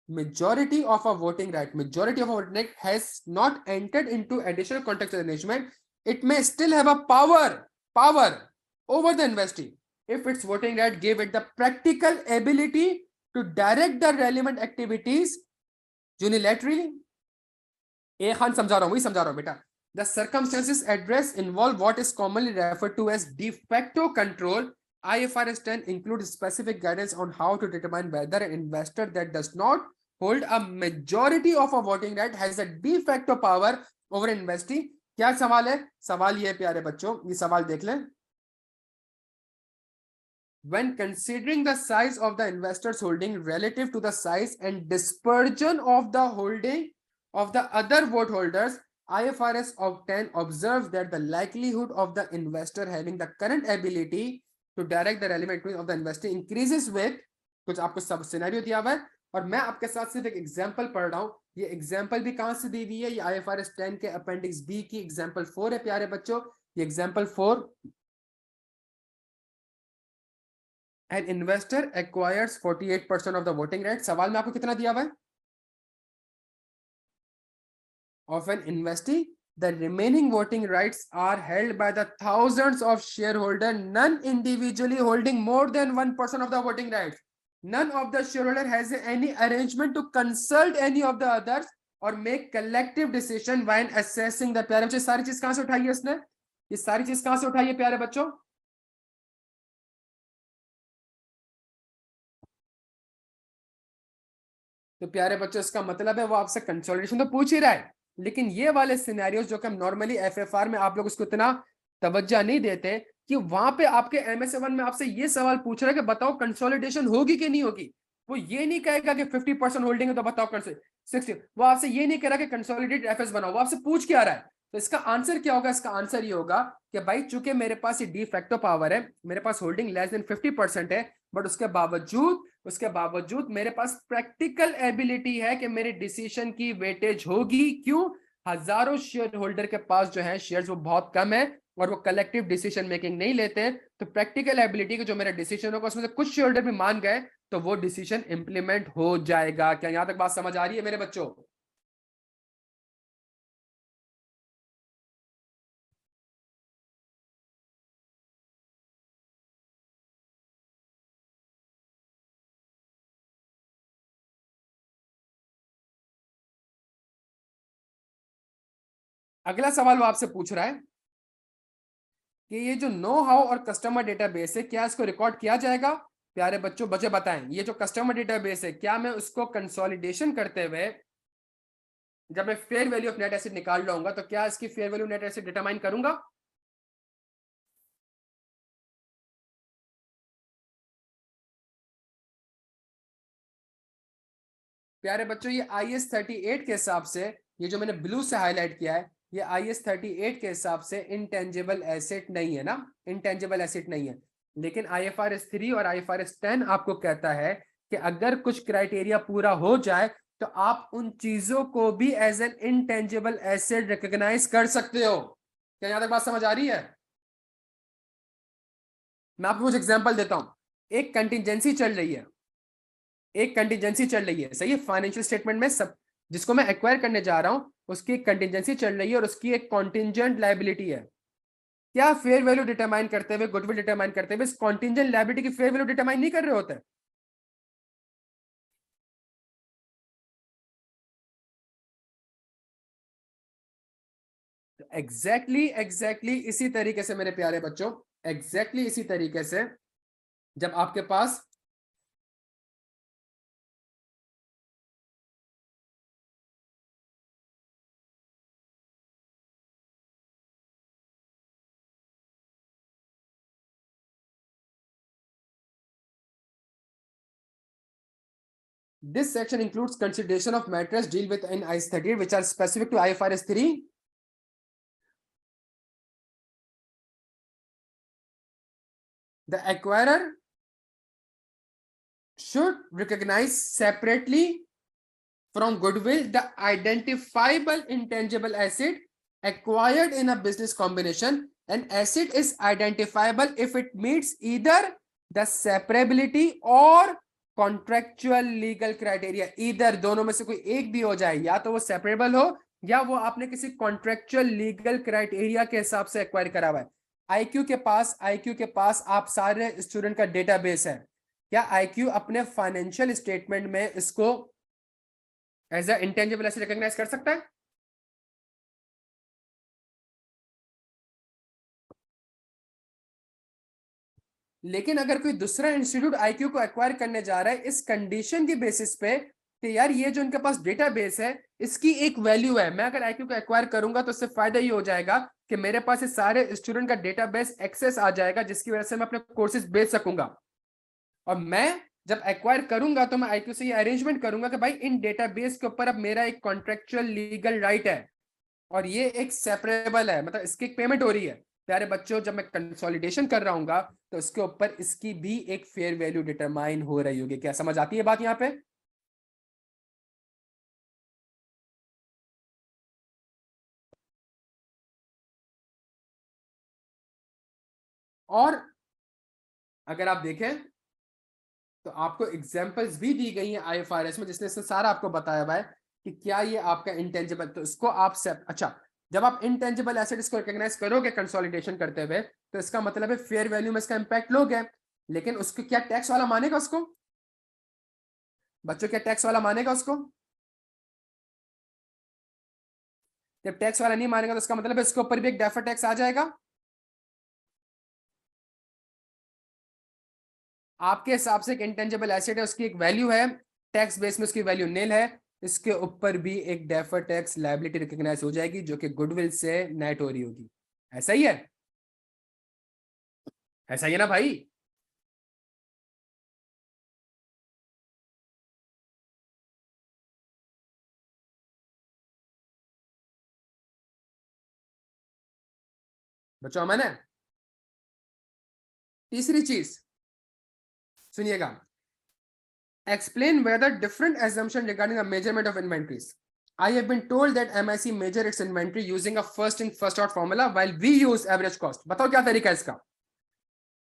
majority of a voting right, majority of a voting right has not entered into additional contract arrangement, it may still have a power over the investee if its voting right gave it the practical ability to direct the relevant activities unilaterally. ए खान समझा रहा हूं, वही समझा रहा हूं बेटा. The circumstances addressed involve what is commonly referred to as de facto control. IFRS 10 includes specific guidance on how to determine whether an investor that does not hold a majority of a voting right has a de facto power over investee. क्या सवाल है? सवाल ये है प्यारे बच्चों, ये सवाल देख लें. When considering the size of the investor's holding relative to the size and dispersion of the holding of the other vote holders, IFRS of 10 observes that the likelihood of the investor having the current ability to direct the relevant activities of the investor increases with, कुछ आपको सब सिनेरियो दिया हुआ है और मैं आपके साथ सिर्फ एक एग्जांपल पढ़ रहा हूं. ये एग्जांपल भी कहां से दी हुई है? ये IFRS 10 के अपेंडिक्स बी की एग्जांपल 4 है प्यारे बच्चों. ये example 4, an investor acquires 48% of the voting rights. सवाल में आपको कितना दिया हुआ है? Of an investee, the remaining voting rights are held by the thousands of shareholders, none individually holding more than 1% of the voting rights. None of the shareholder has any arrangement to consult any of the others or make collective decision when assessing the. प्यारे बच्चों, सारी चीज कहां से उठाई है इसने? ये सारी चीज कहां से उठाई है प्यारे बच्चों? तो प्यारे बच्चों इसका मतलब है वो आपसे कंसोलिडेशन तो पूछ ही रहा है. लेकिन ये वाले सिनेरियोज जो कि हम नॉर्मली एफएफआर में आप लोग उसको इतना तवज्जो नहीं देते, कि वहां पे आपके एमएसए1 में आपसे ये सवाल पूछ रहा है कि बताओ कंसोलिडेशन होगी कि नहीं होगी। वो ये नहीं कहेगा कि 50% होल्डिंग है तो बताओ 60, वो आपसे ये नहीं कह रहा कि कंसोलिडेटेड एफएस बनाओ, वो आपसे पूछ क्या रहा है। तो इसका आंसर क्या होगा? इसका आंसर ये होगा कि भाई चूंकि मेरे पास ये डी फैक्टो पावर है, मेरे पास होल्डिंग लेस देन 50% है, बट उसके बावजूद मेरे पास प्रैक्टिकल एबिलिटी है कि मेरे डिसीजन की वेटेज होगी। क्यों? हजारों शेयर होल्डर के पास जो है शेयर्स वो बहुत कम है और वो कलेक्टिव डिसीजन मेकिंग नहीं लेते। तो प्रैक्टिकल एबिलिटी के जो मेरा डिसीजन होगा उसमें से कुछ शेयर होल्डर भी मान गए तो वो डिसीजन इंप्लीमेंट हो जाएगा। क्या यहां तक बात समझ आ रही है मेरे बच्चों? अगला सवाल वो आपसे पूछ रहा है कि ये जो नो हाउ और कस्टमर डेटाबेस है, क्या इसको रिकॉर्ड किया जाएगा? प्यारे बच्चों मुझे बताएं, ये जो कस्टमर डेटाबेस है, क्या मैं उसको कंसोलिडेशन करते हुए जब मैं fair value of net asset निकाल लाऊंगा तो क्या इसकी fair value net asset determine करूंगा? प्यारे बच्चों, ये IS 38 के हिसाब से, ये जो मैंने ब्लू से हाईलाइट किया है, ये IS 38 के हिसाब से इंटेंजिबल एसेट नहीं है ना, इंटेंजिबल एसेट नहीं है। लेकिन IFRS 3 और IFRS 10 आपको कहता है कि अगर कुछ क्राइटेरिया पूरा हो जाए तो आप उन चीजों को भी as an intangible asset recognise कर सकते हो। क्या यहां तक बात समझ आ रही है? मैं आपको कुछ एग्जांपल देता हूं। एक कंटिजेंसी चल रही है, एक कंटिजेंसी चल रही है, सही है, फाइनेंशियल स्टेटमेंट में सब जिसको मैं एक्वायर करने जा रहा हूं उसकी एक कंटिजेंसी चल रही है और उसकी एक कॉन्टिजेंट लायबिलिटी है। क्या फेयर वैल्यू डिटरमाइन करते हुए, गुडविल डिटरमाइन करते हुए इस कॉन्टिजेंट लायबिलिटी की फेयर वैल्यू डिटरमाइन नहीं कर रहे होते? एग्जैक्टली इसी तरीके से मेरे प्यारे बच्चों, इसी तरीके से जब आपके पास this section includes consideration of matters deal with in IS 38 which are specific to IFRS 3. The acquirer should recognize separately from goodwill the identifiable intangible asset acquired in a business combination. An asset is identifiable if it meets either the separability or contractual legal criteria. इधर दोनों में से कोई एक भी हो जाए, या तो वो सेपरेबल हो या वो आपने किसी कॉन्ट्रेक्चुअल लीगल क्राइटेरिया के हिसाब से एक्वायर करा हुआ है। आईक्यू के पास आप सारे स्टूडेंट का डेटाबेस है। क्या आईक्यू अपने फाइनेंशियल स्टेटमेंट में इसको as a intangible asset recognise कर सकता है? लेकिन अगर कोई दूसरा इंस्टीट्यूट आईक्यू को एक्वायर करने जा रहा है इस कंडीशन की बेसिस पे कि यार ये जो इनके पास डेटाबेस है इसकी एक वैल्यू है, मैं अगर आईक्यू को एक्वायर करूंगा तो इससे फायदा ये हो जाएगा कि मेरे पास ये सारे स्टूडेंट का डेटाबेस एक्सेस आ जाएगा जिसकी वजह से मैं अपने कोर्सेज बेच सकूंगा। और मैं जब एक्वायर करूंगा तो मैं आईक्यू से ये अरेंजमेंट करूंगा कि भाई इन डेटाबेस के ऊपर अब मेरा एक कॉन्ट्रेक्चुअल लीगल राइट है और ये एक सेपरेबल है, मतलब इसकी एक पेमेंट हो रही है। प्यारे बच्चों, जब मैं कंसोलिडेशन कर रहा हूँ तो इसके ऊपर इसकी भी एक फेयर वैल्यू डिटरमाइन हो रही होगी। क्या समझ आती है बात यहाँ पे? और अगर आप देखें तो आपको एग्जांपल्स भी दी गई हैं आईएफआरएस में जिसने इसने सारा आपको बताया हुआ है कि क्या ये आपका इंटेंजिबल, तो इसको आप अच्छा, जब आप इंटेंजिबल एसेट्स को रिकॉग्नाइज करोगे कंसोलिडेशन करते हुए तो इसका मतलब है फेयर वैल्यू में इसका इंपैक्ट लोगे। लेकिन उसको क्या टैक्स वाला मानेगा उसको? बच्चों क्या टैक्स वाला मानेगा उसको? जब टैक्स वाला नहीं मानेगा तो इसका मतलब है इसके ऊपर भी एक डेफर टैक्स आ जाएगा। आपके हिसाब से एक इंटेंजिबल एसेट है, उसकी एक वैल्यू है, टैक्स बेस में उसकी वैल्यू निल है, इसके ऊपर भी एक डेफर टैक्स लायबिलिटी रिकॉग्नाइज हो जाएगी जो कि गुडविल से नेट हो रही होगी। ऐसा ही है, ऐसा ही है ना भाई? बच्चों अमन है। तीसरी चीज सुनिएगा, explain whether different assumption regarding the measurement of inventories. I have been told that MIC measure its inventory using a first in first out formula while we use average cost. बताओ क्या तरीका है इसका?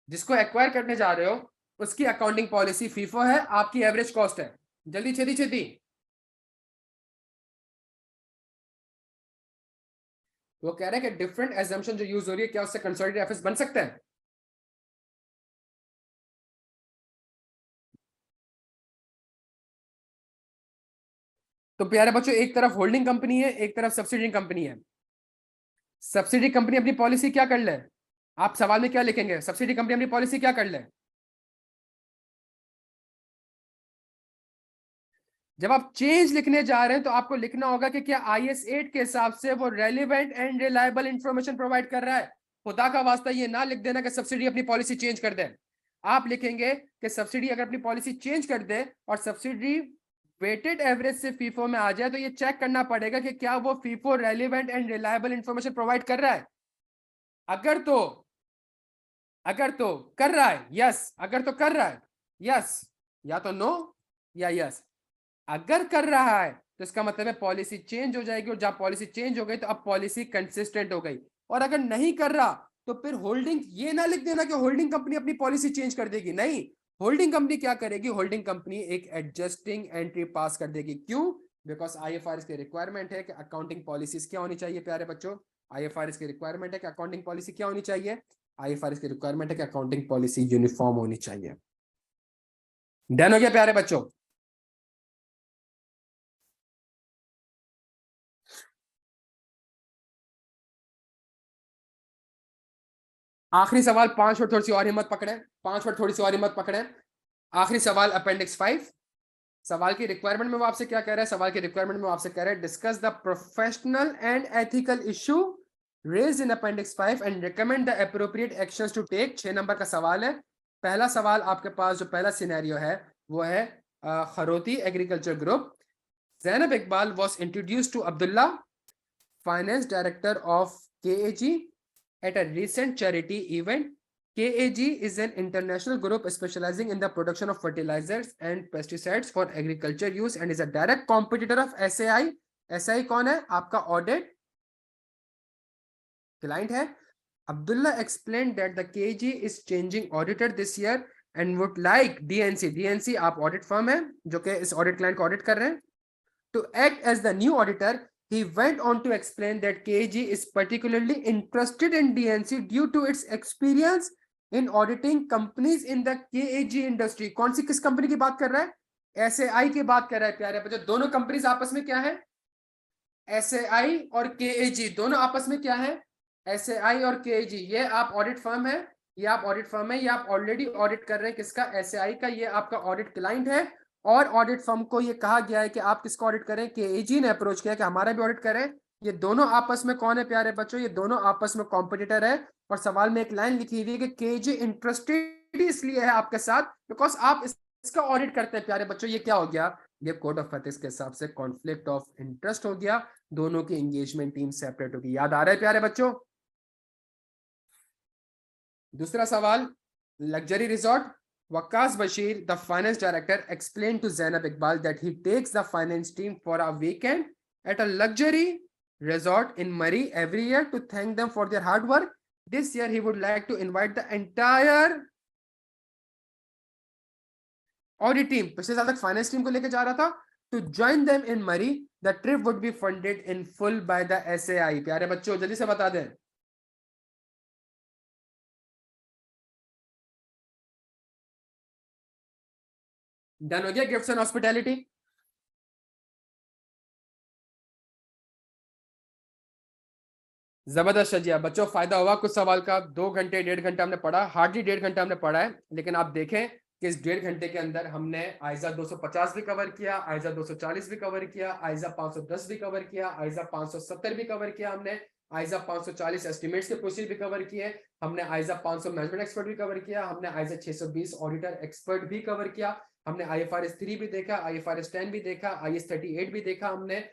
जिसको एक्वायर करने जा रहे हो उसकी अकाउंटिंग पॉलिसी फीफो है, आपकी एवरेज कॉस्ट है। जल्दी छेती छेती। वो कह रहे हैं कि डिफरेंट एजम्पशन जो यूज हो रही है क्या उससे कंसोलिडेटेड एफएस बन सकता है? तो प्यारे बच्चों, एक तरफ होल्डिंग कंपनी है, एक तरफ सब्सिडी कंपनी है। सब्सिडी कंपनी अपनी पॉलिसी क्या कर ले? आप सवाल में क्या लिखेंगे? सब्सिडी कंपनी अपनी पॉलिसी क्या कर ले? जब आप चेंज लिखने जा रहे हैं तो आपको लिखना होगा कि क्या IS 8 के हिसाब से वो relevant and reliable information provide कर रहा है। खुदा का वास्ता ये ना लिख देना कि सब्सिडी अपनी पॉलिसी चेंज कर दे। आप लिखेंगे कि सब्सिडी अगर अपनी पॉलिसी चेंज कर दे और सब्सिडी वेटेड एवरेज से फीफो में आ जाए तो ये चेक करना पड़ेगा कि क्या वो FIFO relevant and reliable information provide कर रहा है। अगर तो कर रहा है यस, अगर तो कर रहा है यस, या तो नो या यस। अगर कर रहा है तो इसका मतलब है पॉलिसी चेंज हो जाएगी, और जब पॉलिसी चेंज हो गई तो अब पॉलिसी कंसिस्टेंट हो गई। और अगर नहीं कर रहा तो फिर होल्डिंग, ये ना लिख देना कि होल्डिंग कंपनी अपनी पॉलिसी चेंज कर देगी, नहीं। होल्डिंग कंपनी क्या करेगी? होल्डिंग कंपनी एक एडजस्टिंग एंट्री पास कर देगी। क्यों? बिकॉज IFRS की रिक्वायरमेंट है कि अकाउंटिंग पॉलिसीज क्या होनी चाहिए प्यारे बच्चों? IFRS की रिक्वायरमेंट है कि अकाउंटिंग पॉलिसी क्या होनी चाहिए? IFRS की रिक्वायरमेंट है कि अकाउंटिंग पॉलिसी यूनिफॉर्म होनी चाहिए। डन हो गया प्यारे बच्चों? आखिरी सवाल, 5 मिनट थोड़ी सी और हिम्मत पकड़े, 5 मिनट थोड़ी सी और हिम्मत पकड़े। आखिरी सवाल अपेंडिक्स 5। सवाल की रिक्वायरमेंट में वो आपसे क्या कह रहा है? सवाल की रिक्वायरमेंट में वो आपसे कह रहा है discuss the professional and ethical issue raise in appendix 5 and recommend the appropriate actions to take. 6 number का सवाल है। पहला सवाल आपके पास जो पहला सिनेरियो है वो है Kharoti agriculture group. Zainab Iqbal was introduce to Abdullah, finance director of KAG, at a recent charity event. KAG is an international group specializing in the production of fertilizers and pesticides for agriculture use and is a direct competitor of SAI. SAI कौन है? आपका ऑडिट क्लाइंट है। Abdullah explained that the KAG is changing auditor this year and would like DNC आप ऑडिट फर्म है जो कि इस ऑडिट क्लाइंट को ऑडिट कर रहे हैं, to act as the new auditor. He went on to explain that KAG is particularly interested in DNC due to its experience in auditing companies in the KAG industry. कौन सी किस कंपनी की बात कर रहा है? SAI की बात कर रहा है प्यारे बच्चों। दोनों कंपनीज आपस में क्या है? SAI और KAG दोनों आपस में क्या है? SAI और KAG। ये आप ऑडिट फर्म है, ये आप ऑडिट फर्म है, ये आप ऑलरेडी ऑडिट कर रहे हैं किसका? SAI का। ये आपका ऑडिट क्लाइंट है और ऑडिट फर्म को ये कहा गया है कि आप किसको ऑडिट करें? KAG ने अप्रोच किया कि हमारा भी ऑडिट करें। ये दोनों आपस में कौन है प्यारे बच्चों? ये दोनों आपस में कॉम्पिटिटर है। और सवाल में एक लाइन लिखी हुई है कि KAG इंटरेस्टेड इसलिए है आपके साथ बिकॉज आप इसका ऑडिट करते हैं प्यारे बच्चों। ये क्या हो गया? ये कोड ऑफ एथिक्स के हिसाब से कॉन्फ्लिक्ट ऑफ इंटरेस्ट हो गया। दोनों की एंगेजमेंट टीम सेपरेट होगी। याद आ रहा है प्यारे बच्चों? दूसरा सवाल, luxury resort. Waqas Bashir, the finance director, explained to Zainab Iqbal that he takes the finance team for a weekend at a luxury resort in Murray every year to thank them for their hard work. This year, he would like to invite the entire audit team, पिछले साल तक फाइनेंस टीम को लेकर जा रहा था, to join them in Murray. The trip would be funded in full by the SAI. प्यारे बच्चों जल्दी से बता दें। डन हो गया गिफ्ट्स एंड हॉस्पिटैलिटी? जबरदस्त शजिया बच्चों, फायदा हुआ कुछ सवाल का। 2 घंटे 1.5 घंटा हमने पढ़ा, हार्डली 1.5 घंटा हमने पढ़ा है, लेकिन आप देखें कि इस 1.5 घंटे के अंदर हमने आइजा 250 भी कवर किया, आइजा 240 भी कवर किया, आइजा 510 भी कवर किया, आइजा 570 भी कवर किया हमने, आइजा 540 एस्टिमेट्स के प्रोसीजर भी कवर किए हमने, आइजा 500 मैनेजमेंट एक्सपर्ट भी कवर किया हमने, आइजा 620 ऑडिटर एक्सपर्ट भी कवर किया हमने, IFRS 3 भी देखा, IFRS 10 भी देखा, IS 38 भी देखा हमने,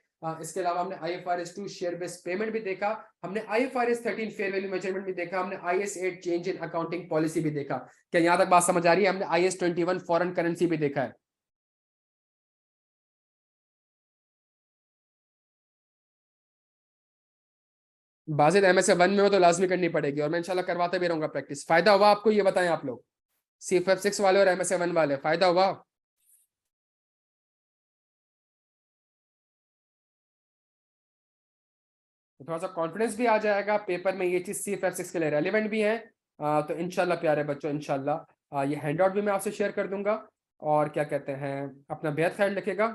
इसके अलावा हमने IFRS 2 शेयर बेस्ड पेमेंट भी देखा हमने, IFRS 13 फेयर वैल्यू मेजरमेंट भी देखा हमने, IS 8 change in accounting policy भी देखा। क्या यहां तक बात समझ आ रही है? हमने IS 21 फॉरेन करेंसी भी देखा है। बाजिद MSA 1 में हो तो लाजमी करनी पड़ेगी, और मैं इंशाल्लाह करवाता भी रहूंगा प्रैक्टिस। फायदा हुआ आपको? ये बताएं आप लोग, CFF 6 वाले और MSA 1 वाले, फायदा हुआ? तो थोड़ा सा कॉन्फिडेंस भी आ जाएगा पेपर में, ये चीज CFF 6 के लिए रेलिवेंट भी है। तो इंशाल्लाह प्यारे बच्चों, इंशाल्लाह ये हैंड आउट भी मैं आपसे शेयर कर दूंगा। और क्या कहते हैं, अपना बेहद ख्याल रखिएगा।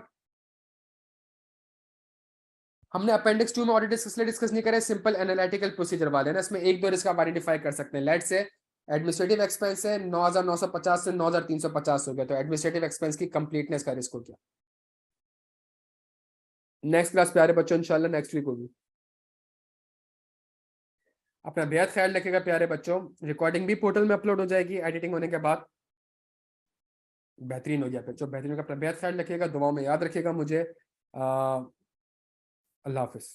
हमने अपेंडिक्स 2 में ऑडिट रिस्क इसलिए डिस्कस नहीं करे, सिंपल एनालिटिकल प्रोसीजर वाले ना, इसमें एक दो रिस्क आप आइडेंटिफाई कर सकते हैं। लेट से एडमिनिस्ट्रेटिव एक्सपेंस है 9,950 से 9,350 हो गया, तो एडमिनिस्ट्रेटिव एक्सपेंस की कंप्लीटनेस का रिस्क हो गया। नेक्स्ट क्लास प्यारे बच्चों इंशाल्लाह नेक्स्ट वीक होगी। अपना बेहद ख्याल रखिएगा प्यारे बच्चों। रिकॉर्डिंग भी पोर्टल में अपलोड हो जाएगी एडिटिंग होने के बाद। बेहतरीन हो गया बच्चों, बेहतरीन का अपना बेहद ख्याल रखिएगा, दुआओं में याद रखिएगा मुझे। अल्लाह हाफिज।